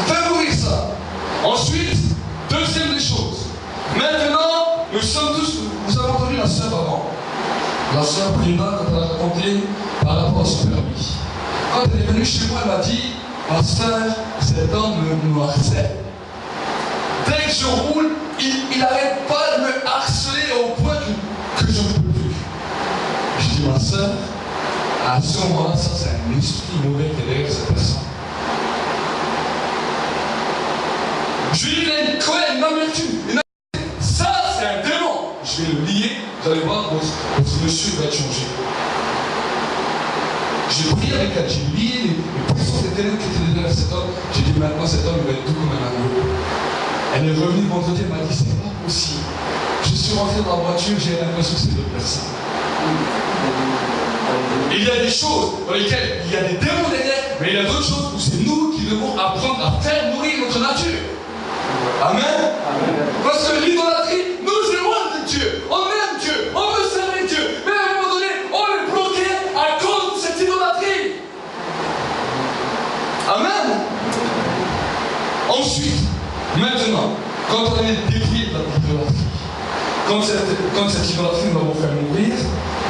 Fais mourir ça. Ensuite, deuxième des choses. Maintenant, nous sommes tous, vous avez entendu la sœur avant. La sœur Brina, quand elle a raconté par rapport à son permis. Quand elle est venue chez moi, elle m'a dit, pasteur, cet homme me harcèle. Dès que je roule, il n'arrête pas de me harceler au point que je ne peux plus. Je dis, ma sœur, à ce moment-là, ça c'est un esprit mauvais qui est derrière cette personne. Je lui dis, il a une colère, une amertume. Ça c'est un démon. Je vais le lier, vous allez voir, votre monsieur va être changé. J'ai prié avec elle, j'ai lié les puissances des ténèbres qui étaient derrière cet homme. J'ai dit, maintenant cet homme il va être doux comme un agneau. Elle est revenue vendredi, elle m'a dit, c'est pas possible. Je suis rentré dans la voiture, j'ai l'impression que c'est d'autres personnes. Il y a des choses dans lesquelles il y a des démons derrière, mais il y a d'autres choses où c'est nous qui devons apprendre à faire mourir notre nature. Amen. Parce que l'idolâtrie nous éloigne de Dieu. On aime Dieu, on veut servir Dieu, mais à un moment donné, on est bloqué à cause de cette idolâtrie. Amen. Ensuite, maintenant, quand on est dévié de l'idolâtrie, quand cette idolâtrie nous va faire mourir,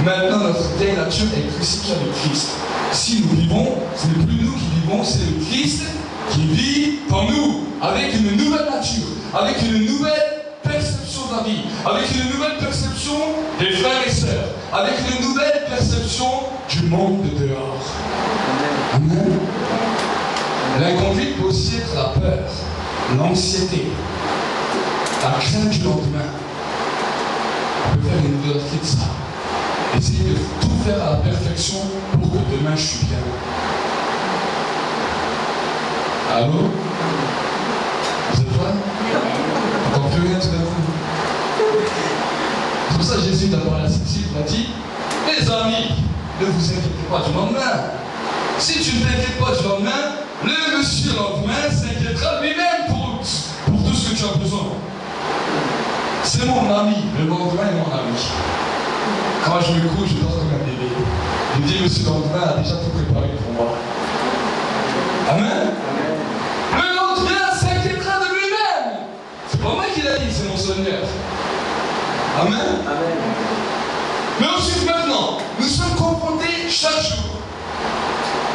maintenant notre vieille nature est crucifiée avec Christ. Si nous vivons, ce n'est plus nous qui vivons, c'est le Christ qui vit en nous, avec une nouvelle nature, avec une nouvelle perception de la vie, avec une nouvelle perception des frères et sœurs, avec une nouvelle perception du monde de dehors. Amen. L'inconduite peut aussi être la peur, l'anxiété, la crainte du lendemain. On peut faire une idolâtrie de ça. Essayer de tout faire à la perfection pour que demain je suis bien. Allô? Vous êtes prêts? On n'entend plus rien tout d'un coup. C'est pour ça que Jésus t'a parlé à Cécile, il m'a dit, les amis, ne vous inquiétez pas du lendemain. Si tu ne t'inquiètes pas du lendemain, le monsieur lendemain s'inquiétera lui-même pour tout ce que tu as besoin. C'est mon ami, le lendemain est mon ami. Quand je me couche, je dors comme un bébé. Je dis, monsieur lendemain a déjà tout préparé pour moi. Amen. Le lendemain s'inquiétera de lui-même. C'est pas moi qui l'a dit, c'est mon Seigneur. Amen. Amen. Mais ensuite, maintenant, nous sommes confrontés chaque jour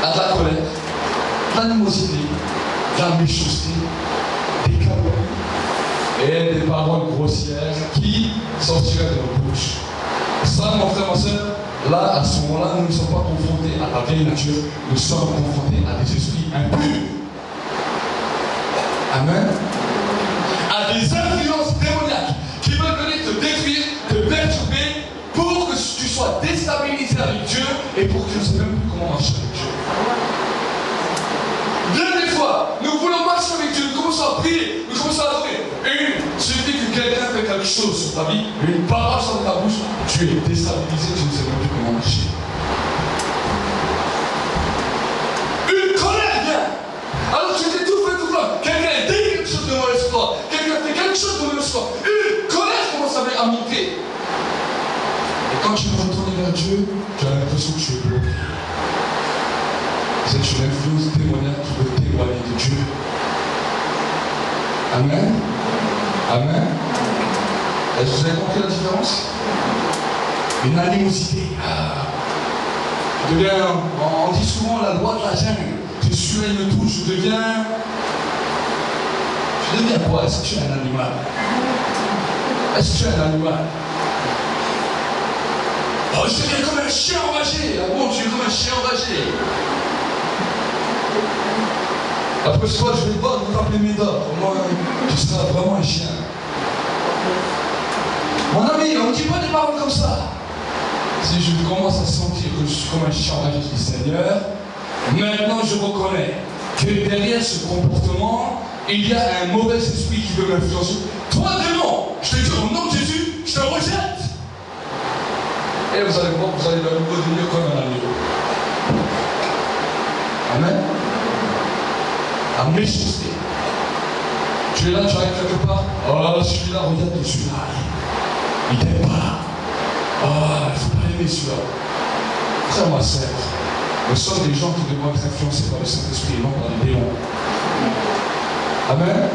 à de la colère, de l'animosité, de la méchanceté, des calomnies et des paroles grossières qui sortiraient de nos bouches. Ça, mon frère, ma soeur, là, à ce moment-là, nous ne sommes pas confrontés à la vieille nature, nous sommes confrontés à des esprits impurs. Amen. À des influences démoniaques qui veulent venir te détruire, te perturber, pour que tu sois déstabilisé avec Dieu et pour que tu ne sais même plus comment marcher avec Dieu. Bien des fois, nous voulons marcher avec Dieu, nous commençons à prier, nous commençons à adorer. Et il suffit que quelqu'un fait quelque chose sur ta vie, une parole sort de ta bouche, tu es déstabilisé, tu ne sais même plus comment marcher. Une colère vient. Alors tu étais tout fait tout blanc. Quelqu'un dit quelque chose de mauvais sur toi. Quelqu'un fait quelque chose de mauvais sur toi. Une colère commence à monter. Et quand tu veux retourner vers Dieu, tu as l'impression que tu es bloqué. C'est une influence démoniaque qui veut t'éloigner de Dieu. Amen. Amen. Est-ce que vous avez compris la différence? Une animosité. Je deviens, on dit souvent la loi de la jungle. Je surveille le tout, je deviens quoi? Est-ce que tu es un animal? Est-ce que tu es un animal? Oh, je deviens comme un chien enragé. Ah bon, tu es comme un chien enragé. Après ce soir, je vais te voir, vous rappeler mes dents. Au moins, tu seras vraiment un chien. Mon ami, on ne dit pas des paroles comme ça. Si je commence à sentir que je suis comme un chien enragé du Seigneur, maintenant je reconnais que derrière ce comportement, il y a un mauvais esprit qui veut m'influencer. Toi, démon, je te dis au nom de Jésus, je te rejette. Et vous allez voir, vous allez devenir comme un agneau. Amen. La méchanceté. Tu es là, tu arrives quelque part. Oh, celui-là, regarde celui-là. Il t'aime pas. Oh, il ne faut pas aimer celui-là. Frère, ma sœur, nous sommes des gens qui devront être influencés par le Saint-Esprit et non par les démons. Amen.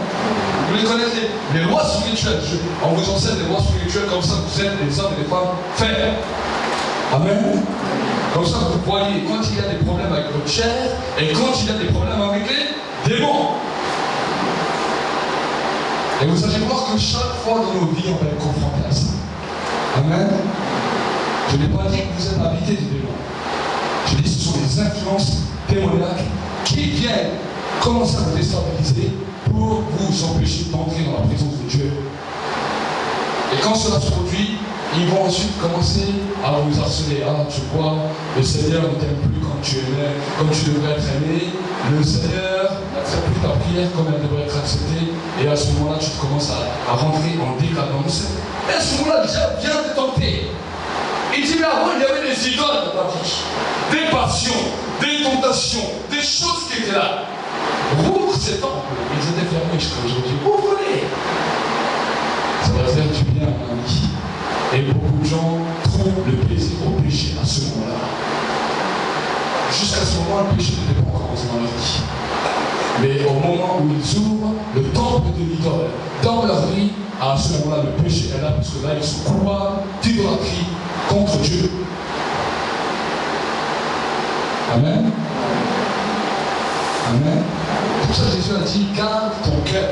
Vous les connaissez, les lois spirituelles. On vous enseigne les lois spirituelles comme ça, vous êtes des hommes et des femmes faits. Amen. Comme ça, vous voyez quand il y a des problèmes avec votre chair et quand il y a des problèmes avec les démons. Et vous allez voir que chaque fois dans nos vies, on va être confronté à ça. Amen. Je n'ai pas dit que vous êtes habité des démons. Je dis que ce sont des influences démoniaques qui viennent commencer à vous déstabiliser pour vous empêcher d'entrer dans la présence de Dieu. Et quand cela se produit, ils vont ensuite commencer à vous harceler. Ah, tu vois, le Seigneur ne t'aime plus comme tu aimais, comme tu devrais être aimé. Le Seigneur n'accepte plus ta prière comme elle devrait être acceptée. Et à ce moment-là, tu commences à rentrer en décadence. Et à ce moment-là, déjà, viens te tenter. Il dit, mais avant, il y avait des idoles dans ta vie. Des passions, des tentations, des choses qui étaient là. Rouvre ces temples. Ils étaient fermés jusqu'à aujourd'hui. Ouvrez-les. Ça va faire du bien, mon ami. Et beaucoup de gens trouvent le plaisir au péché à ce moment-là. Jusqu'à ce moment, le péché n'était pas encore rentré dans leur vie. Mais au moment où ils ouvrent le temple de l'idole dans leur vie, à ce moment-là, le péché est là, parce que là, ils sont coupables d'idolâtrie contre Dieu. Amen. Amen. C'est pour ça que Jésus a dit, garde ton cœur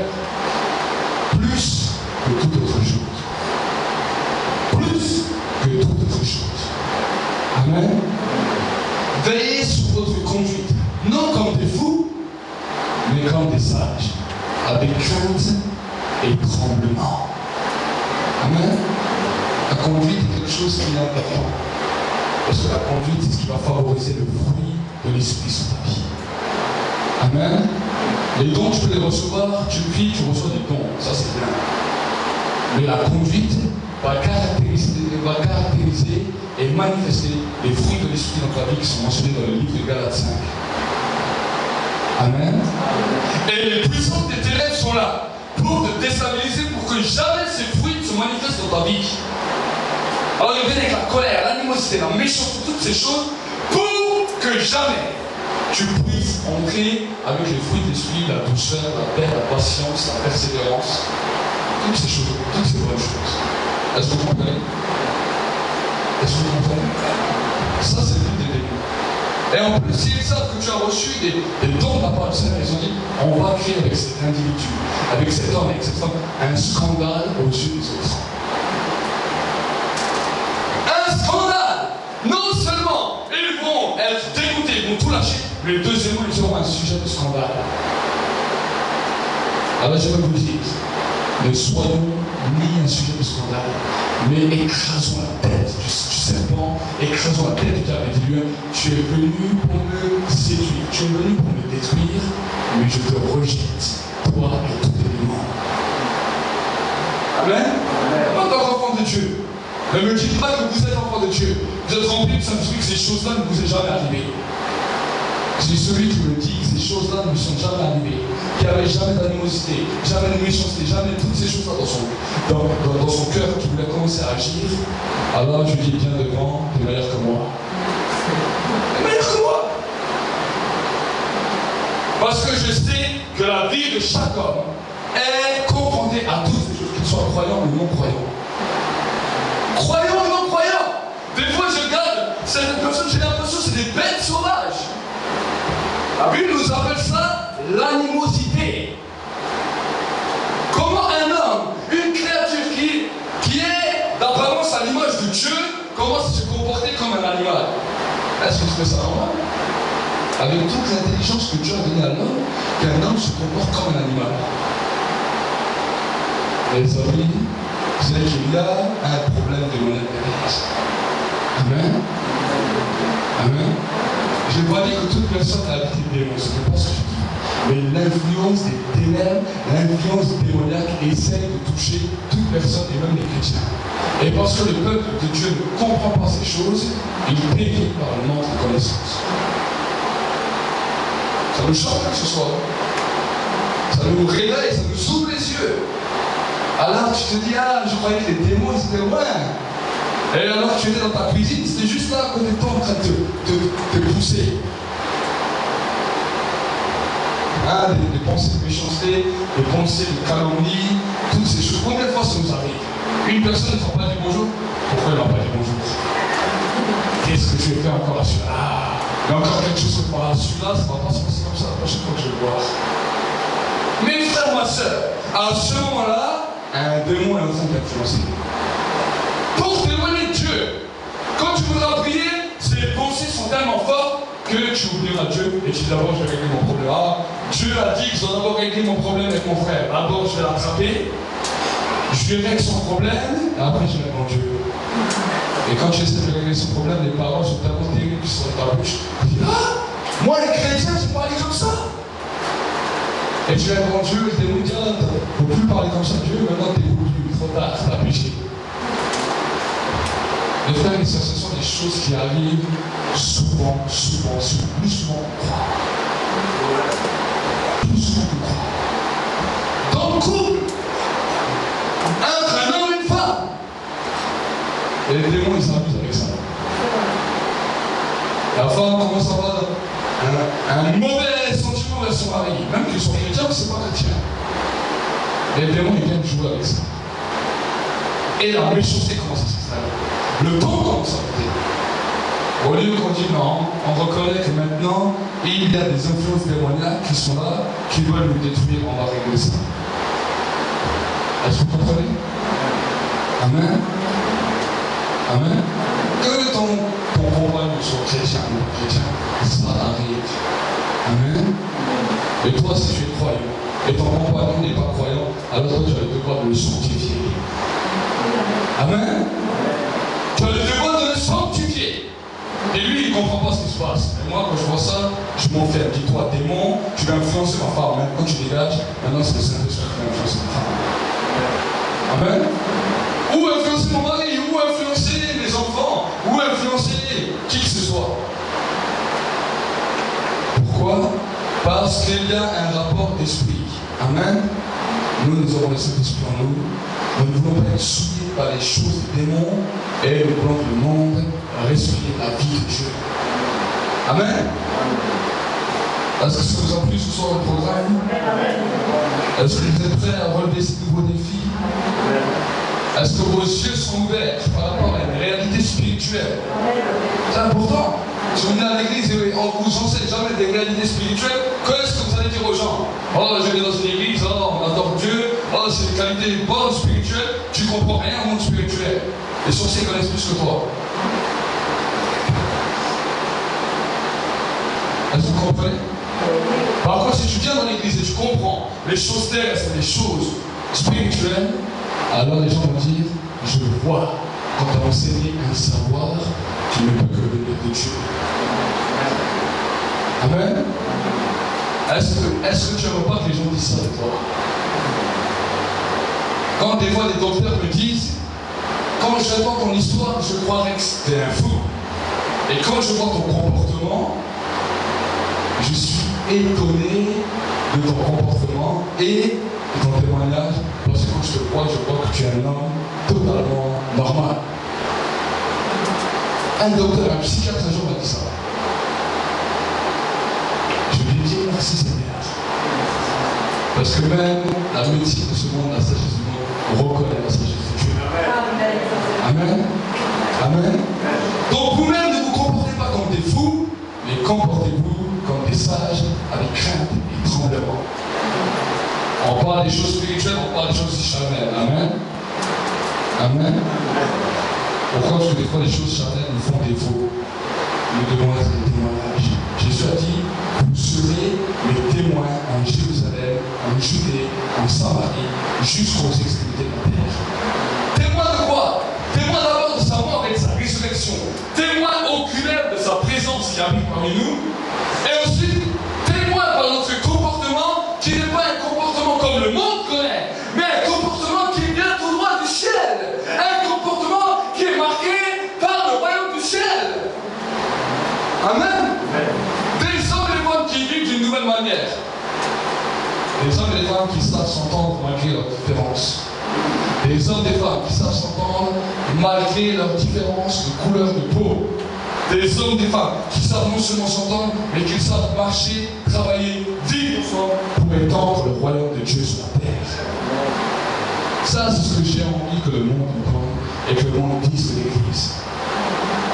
plus que toute autre chose. Plus que toute autre chose. Amen. Veillez sur votre conduite, non comme des fous, mais comme des sages, avec crainte et tremblement. Amen. La conduite est quelque chose qui est important. Parce que la conduite, c'est ce qui va favoriser le fruit de l'esprit sur ta vie. Amen. Les dons, tu peux les recevoir, tu pries, tu reçois des dons. Ça, c'est bien. Mais la conduite va caractériser et manifester les fruits de l'esprit dans ta vie qui sont mentionnés dans le livre de Galates 5. Amen. Et les puissances des ténèbres sont là pour te déstabiliser, pour que jamais ces fruits se manifestent dans ta vie. Alors ils viennent avec la colère, l'animosité, la méchanceté, toutes ces choses, pour que jamais tu puisses entrer avec les fruits de l'esprit, la douceur, la paix, la patience, la persévérance, toutes ces choses, toutes ces bonnes choses. Est-ce que vous comprenez? Est-ce que vous comprenez? Ça, c'est le but des démons. Et en plus, s'ils savent que tu as reçu des dons de la part du Seigneur, ils ont dit, on va créer avec cet individu, avec cet homme, avec cette femme, un scandale aux yeux des autres. Un scandale! Non seulement ils vont être dégoûtés, ils vont tout lâcher, mais deuxièmement, ils auront un sujet de scandale. Alors je vais vous dire, ne soyons ni un sujet de scandale, mais écrasons la tête du serpent, écrasons la tête du diable et dis-lui, tu es venu pour me séduire, tu es venu pour me détruire, mais je te rejette, toi et tous tes démons. Amen. En tant qu'enfant de Dieu, ne me dites pas que vous êtes enfant de Dieu, vous êtes rempli de Saint-Esprit, que ces choses-là ne vous est jamais arrivées. C'est celui qui me dit que ces choses-là ne me sont jamais arrivées, qu'il n'y avait jamais d'animosité, jamais de méchanceté, jamais toutes ces choses-là dans son cœur qui voulait commencer à agir. Alors je dis bien devant, t'es meilleur que moi. T'es meilleur que moi. Parce que je sais que la vie de chaque homme est confrontée à toutes ces choses, qu'ils soient croyants ou non croyants. Croyants ou non croyants. Des fois, je regarde certaines personnes, j'ai l'impression que c'est des bêtes sauvages. La Bible nous appelle ça l'animosité. Comment un homme, une créature qui est d'apparence à l'image de Dieu, commence à se comporter comme un animal? Est-ce que tu fais ça normal? Avec toute l'intelligence que Dieu a donnée à l'homme, qu'un homme se comporte comme un animal. Les amis, c'est qu'il y a un problème de monnaie. Amen. Amen. Je n'ai pas dit que toute personne a habité le démon, ce n'est pas ce que je dis. Mais l'influence des ténèbres, l'influence démoniaque essaie de toucher toute personne et même les chrétiens. Et parce que le peuple de Dieu ne comprend pas ces choses, il périt par le manque de connaissance. Ça nous choque ce soir. Ça nous réveille, ça nous ouvre les yeux. Alors tu te dis, ah, je croyais que les démons étaient loin. Et alors tu étais dans ta cuisine, c'était juste là à côté de toi en train de te pousser. Ah, des pensées de méchanceté, des pensées de calomnie, toutes ces choses. Combien de fois ça nous arrive? Une personne ne t'a pas dit bonjour. Pourquoi elle n'a pas dit bonjour? Qu'est-ce que tu as fait encore à celui-là? Ah, il y a encore quelque chose que par celui-là, ça ne va pas se passer comme ça la prochaine fois que je le vois. Mes frères, ma soeur, à ce moment-là, un démon est en train d'influencer. Pour témoigner de Dieu, quand tu voudras prier, ces pensées sont tellement fortes que tu oublieras Dieu et tu dis d'abord je vais régler mon problème. Ah, Dieu a dit que je dois d'abord régler mon problème avec mon frère. D'abord je vais l'attraper, je lui règle son problème et après je règle mon Dieu. Et quand tu essaies de régler son problème, les paroles sont tellement terribles qui sont dans ta bouche. Tu dis, ah, moi les chrétiens, je parle comme ça. Et tu règles mon Dieu, et le démon dit, ah, il ne faut plus parler comme ça, Dieu, maintenant t'es plus trop tard, c'est pas péché. Les frères et sœurs, ce sont des choses qui arrivent souvent, plus souvent qu'on croit. Plus souvent qu'on croit. Dans le couple, entre un homme et une femme. Et les démons, ils s'amusent avec ça. La femme commence à avoir un mauvais sentiment vers son mari, même qu'ils sont chrétiens, c'est pas chrétien. Les démons, ils viennent jouer avec ça. Et la méchanceté commence à s'installer. Le temps commence à monter. Au lieu qu'on dit non, on reconnaît que maintenant, il y a des influences démoniaques qui sont là, qui veulent nous détruire, on va régler ça. Est-ce que vous comprenez? Amen. Amen. Que ton compagnon soit chrétien ou pas chrétien, ça arrive. Amen. Et toi, si tu es croyant, et ton compagnon n'est pas croyant, alors toi, tu as le devoir de le sanctifier. Amen. Tu as le devoir de le sanctifier. Et lui, il ne comprend pas ce qui se passe. Et moi, quand je vois ça, je m'enferme. Dis-toi, démon, tu vas influencer ma femme. Même quand tu dégages, maintenant c'est le Saint-Esprit qui va influencer ma femme. Amen. Ou influencer mon mari, ou influencer mes enfants, ou influencer qui que ce soit. Pourquoi? Parce qu'il y a un rapport d'esprit. Amen. Nous avons le Saint-Esprit en nous. Nous ne voulons pas être souillés par les choses des démons et nous voulons que le monde respire la vie de Dieu. Amen. Est-ce que ça vous a plu ce soir le programme? Est-ce que vous êtes prêts à relever ces nouveaux défis? Est-ce que vos yeux sont ouverts par rapport à une réalité spirituelle? C'est important. Si vous venez à l'église et on vous enseigne jamais des réalités spirituelles, qu'est-ce que vous allez dire aux gens? Oh, je vais dans une église, oh, on adore Dieu, oh, c'est une qualité bonne spirituelle, tu ne comprends rien au monde spirituel. Les sorciers connaissent plus que toi. Est-ce que vous comprenez? Par contre, si tu viens dans l'église et tu comprends les choses terrestres et les choses spirituelles, alors les gens vont dire, je vois quand tu as enseigné un savoir qui ne peut que venir de Dieu. Amen. Est-ce que tu n'aimes pas que les gens disent ça de toi? Quand des fois les docteurs me disent, quand j'entends ton histoire, je croirais que c'était un fou. Et quand je vois ton comportement, je suis étonné de ton comportement et de ton témoignage, parce que quand je te vois que tu es un homme totalement normal. Un docteur, un psychiatre, un jour m'a dit ça. Je lui ai dit merci Seigneur. Parce que même la médecine de ce monde, la sagesse du monde, reconnaît la sagesse de Dieu. Amen. Amen. Donc vous-même ne vous comportez pas comme des fous, mais comportez-vous comme des sages avec crainte et tremblement. On parle des choses spirituelles, on parle des choses charnelles. Amen. Amen. Pourquoi? Parce que des fois les choses charnelles nous font défaut. Nous devons être des témoignages. Jésus a dit, vous serez mes témoins en Jérusalem, en Judée, en Samarie, jusqu'aux extrémités de la terre. Témoin de quoi? Témoin d'abord de sa mort et de sa résurrection. Témoin oculaire de sa présence qui habite parmi nous. Et ensuite, témoin par notre comportement qui n'est pas un comportement comme le monde connaît, mais un comportement qui vient tout droit du ciel. Un comportement qui est marqué par le royaume du ciel. Amen. Des hommes et des femmes qui vivent d'une nouvelle manière. Des hommes et des femmes qui savent s'entendre malgré leurs différences. Des hommes et des femmes qui savent s'entendre malgré leurs différences de couleur de peau. Des hommes et des femmes qui savent non seulement s'entendre, mais qui savent marcher, travailler, vivre ensemble pour étendre le royaume de Dieu sur la terre. Ça, c'est ce que j'ai envie que le monde comprenne et que le monde dise de l'Église.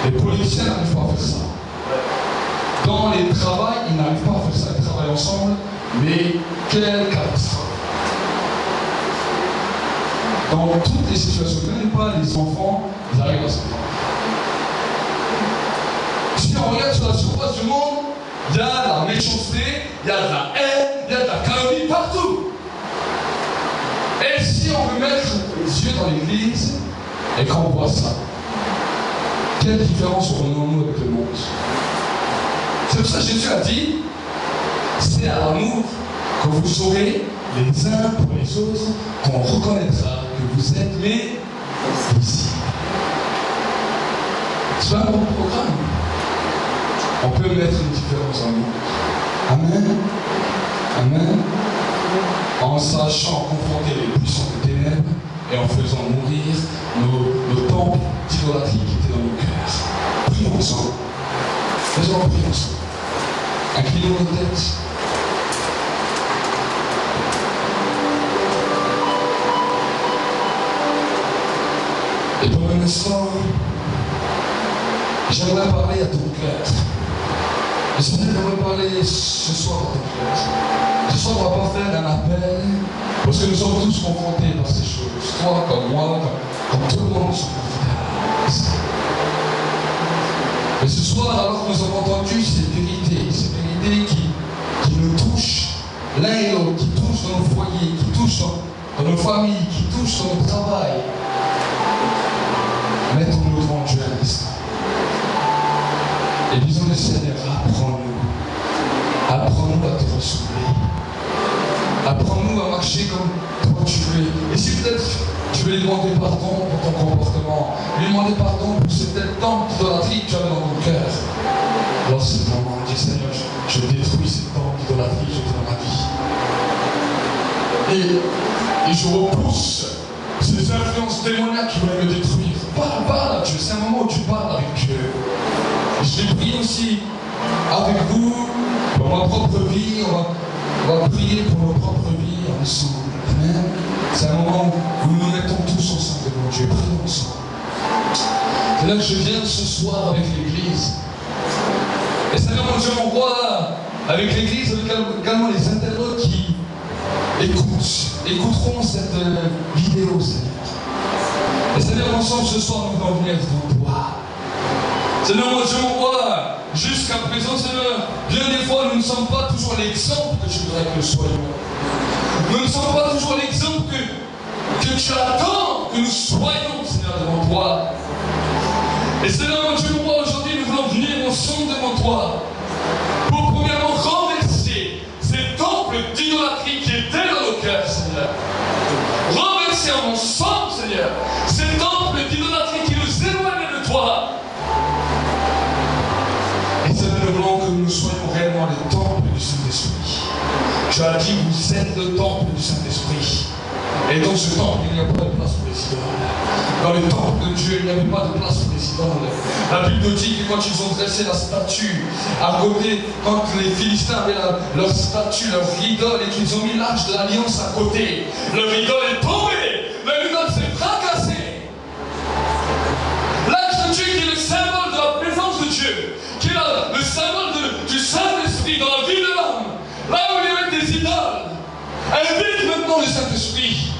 Les politiciens n'arrivent pas à faire ça. Dans les travails, ils n'arrivent pas à faire ça, ils travaillent ensemble, mais quelle catastrophe. Dans toutes les situations, même pas les enfants, ils arrivent à s'entendre. Si on regarde sur la surface du monde, il y a de la méchanceté, il y a de la haine, il y a de la calomnie partout. Et si on veut mettre les yeux dans l'église et qu'on voit ça, quelle différence aurons-nous avec le monde? C'est pour ça que Jésus a dit, c'est à l'amour que vous saurez les uns pour les autres, qu'on reconnaîtra que vous êtes les disciples. C'est pas un bon programme. On peut mettre une différence en nous. Amen. Amen. En sachant confronter les puissants de ténèbres et en faisant mourir nos temples d'idolâtrie qui étaient dans nos cœurs. Prions ensemble. Faisons prier ensemble. Inclinons nos têtes. Et pour un instant, j'aimerais parler à ton cœur. Le Seigneur aimerait parler ce soir à ton cœur. Ce soir, on ne va pas faire un appel, parce que nous sommes tous confrontés par ces choses. Toi, comme moi, comme tout le monde, nous sommes confrontés à ça. Mais ce soir, alors que nous avons entendu ces vérités qui nous touchent, l'un et l'autre, qui touchent dans nos foyers, qui touchent dans nos familles, qui touchent dans notre travail, mettons-nous devant Dieu un instant. Et disons-le, Seigneur, apprends-nous. Apprends-nous à te ressembler. Apprends-nous à marcher comme toi tu veux. Et si peut-être tu veux lui demander pardon pour ton comportement, lui demander pardon pour ce tel temple d'idolâtrie que tu avais dans ton cœur, alors c'est le moment de dire, Seigneur, je détruis ce temple d'idolâtrie que j'ai dans ma vie. Et je repousse ces influences démoniaques qui veulent me détruire. Parle à Dieu, c'est un moment où tu parles avec Dieu. Et je vais prier aussi avec vous, dans ma propre vie, on va prier pour nos propres vies ensemble. Amen. C'est un moment où nous nous mettons tous ensemble devant Dieu. Prions ensemble. C'est là que je viens ce soir avec l'Église. Et Seigneur mon Dieu m'envoie avec l'Église, avec également les internautes qui écouteront cette vidéo, Seigneur. Et Seigneur, ensemble ce soir, nous allons venir devant toi. Seigneur, mon Dieu, m'envoie jusqu'à présent, Seigneur. Bien des fois, nous ne sommes pas toujours l'exemple que je voudrais que nous soyons. Nous ne sommes pas toujours l'exemple que tu attends que nous soyons, Seigneur, devant toi. Et Seigneur, mon Dieu, moi, aujourd'hui, nous voulons venir ensemble devant toi pour premièrement renverser ces temples d'idolâtrie qui étaient dans nos cœurs, Seigneur. Renverser ensemble, Seigneur, ces temples d'idolâtrie qui nous éloignent de toi. Et Seigneur, nous voulons que nous soyons réellement les temples du Saint-Esprit. Tu as dit, vous êtes le temple du Saint-Esprit. Et dans ce temple, il n'y a pas de place pour les idoles. Dans le temple de Dieu, il n'y avait pas de place pour les idoles. La Bible nous dit que quand ils ont dressé la statue à côté, quand les Philistins avaient leur statue, leur idole, et qu'ils ont mis l'arche de l'alliance à côté, leur idole est tombée, leur idole s'est fracassée. L'arche de Dieu qui est le symbole de la présence de Dieu, qui est le symbole du Saint-Esprit dans la vie de l'homme, là où il y avait des idoles, invite maintenant le Saint-Esprit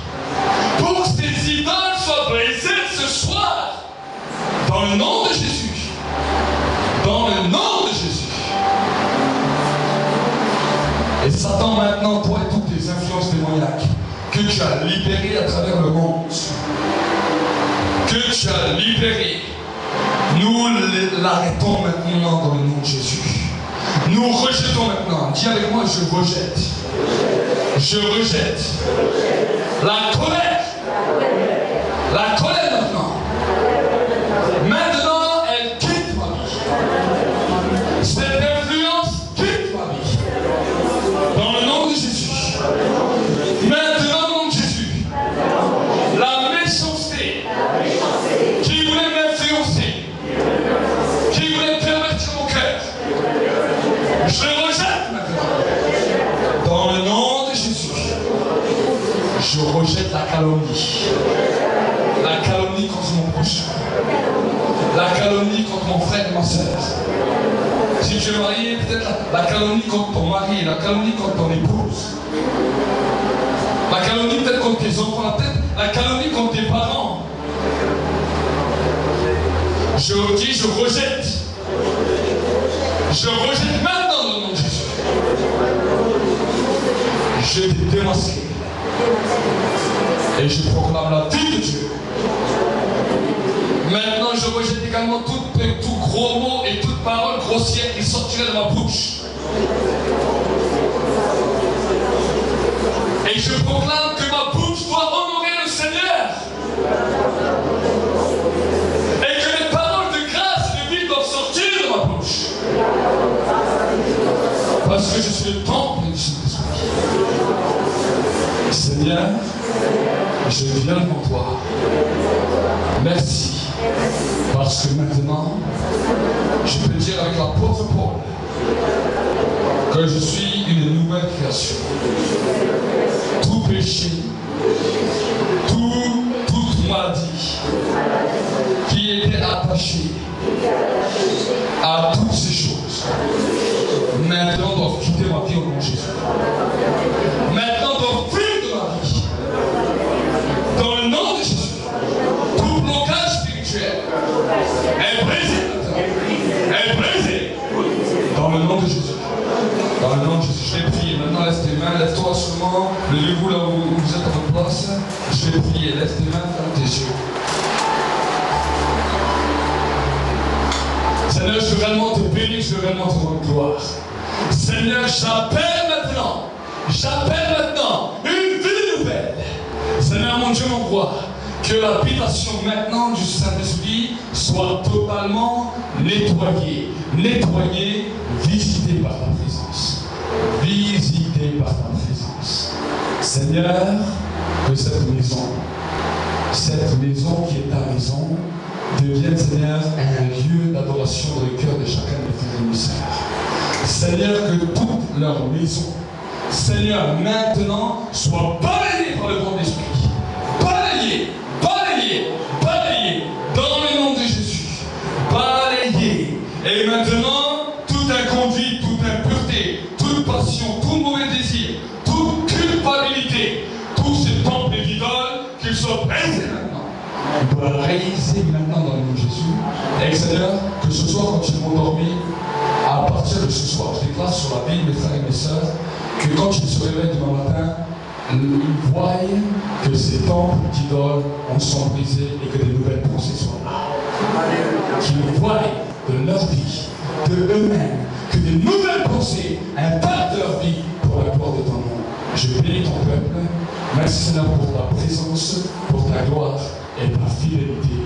pour que ces idoles soient brisées ce soir dans le nom de Jésus. Dans le nom de Jésus. Et Satan maintenant, toi et toutes tes influences démoniaques que tu as libérées à travers le monde, que tu as libérées, nous l'arrêtons maintenant dans le nom de Jésus. Nous rejetons maintenant. Dis avec moi, je rejette. Je rejette. La colère. La colère maintenant. Maintenant, elle quitte ma vie. Cette influence quitte ma vie. Dans le nom de Jésus. Maintenant, dans le nom de Jésus. La méchanceté qui voulait m'influencer, qui voulait pervertir mon cœur, je le rejette maintenant. Dans le nom de Jésus. Je rejette la calomnie. La calomnie contre mon prochain. La calomnie contre mon frère et ma soeur. Si tu es marié, peut-être la calomnie contre ton mari, la calomnie contre ton épouse. La calomnie peut-être contre tes enfants, peut-être la calomnie contre tes parents. Je dis, je rejette. Je rejette maintenant dans le nom de Jésus. Je t'ai démasqué. Et je proclame la vie de Dieu. Maintenant, je rejette également tout gros mot et toute parole grossière qui sortirait de ma bouche. Et je proclame que ma bouche doit honorer le Seigneur. Et que les paroles de grâce et de vie doivent sortir de ma bouche. Parce que je suis le temple du Saint-Esprit. Seigneur, je viens devant toi. Merci. Parce que maintenant, je peux dire avec l'apôtre Paul que je suis une nouvelle création. Tout péché, toute maladie qui était attachée à toutes ces choses, maintenant doivent quitter ma vie au nom de Jésus. Maintenant doivent fuir de ma vie. Dans le nom de Jésus. Tout blocage spirituel est brisé maintenant. Est brisé. Dans le nom de Jésus. Dans le nom de Jésus. Je vais prier. Maintenant, laisse tes mains. Lève-toi seulement. Levez-vous là où vous êtes à votre place. Je vais prier. Laisse tes mains, ferme tes yeux. Seigneur, je veux réellement te bénir. Je veux réellement te rendre gloire. Seigneur, j'appelle maintenant une vie nouvelle. Seigneur, mon Dieu, mon roi, que l'habitation maintenant du Saint-Esprit soit totalement nettoyée, visitée par ta présence. Visitée par ta présence. Seigneur, que cette maison qui est ta maison, devienne, Seigneur, un lieu d'adoration dans le cœur de chacun de tes frères et sœurs. Seigneur, que toute leur maison, Seigneur, maintenant, soit balayée par le vent d'esprit. Balayée, dans le nom de Jésus. Balayée. Et maintenant, toute inconduite, toute impureté, toute passion, tout mauvais désir, toute culpabilité, tous ces temples d'idoles, qu'ils soient brisés maintenant. Brisés maintenant dans le nom de Jésus. Et Seigneur, que ce soir, quand ils vont dormir, à partir de ce soir, je déclare sur la vie, mes frères et mes sœurs, que quand ils se réveillent demain matin, ils voient que ces temples d'idoles sont brisés et que des nouvelles pensées soient là. Qu'ils voient de leur vie, de eux-mêmes, que des nouvelles pensées impactent leur vie pour la gloire de ton nom. Je bénis ton peuple. Merci Seigneur pour ta présence, pour ta gloire et ta fidélité.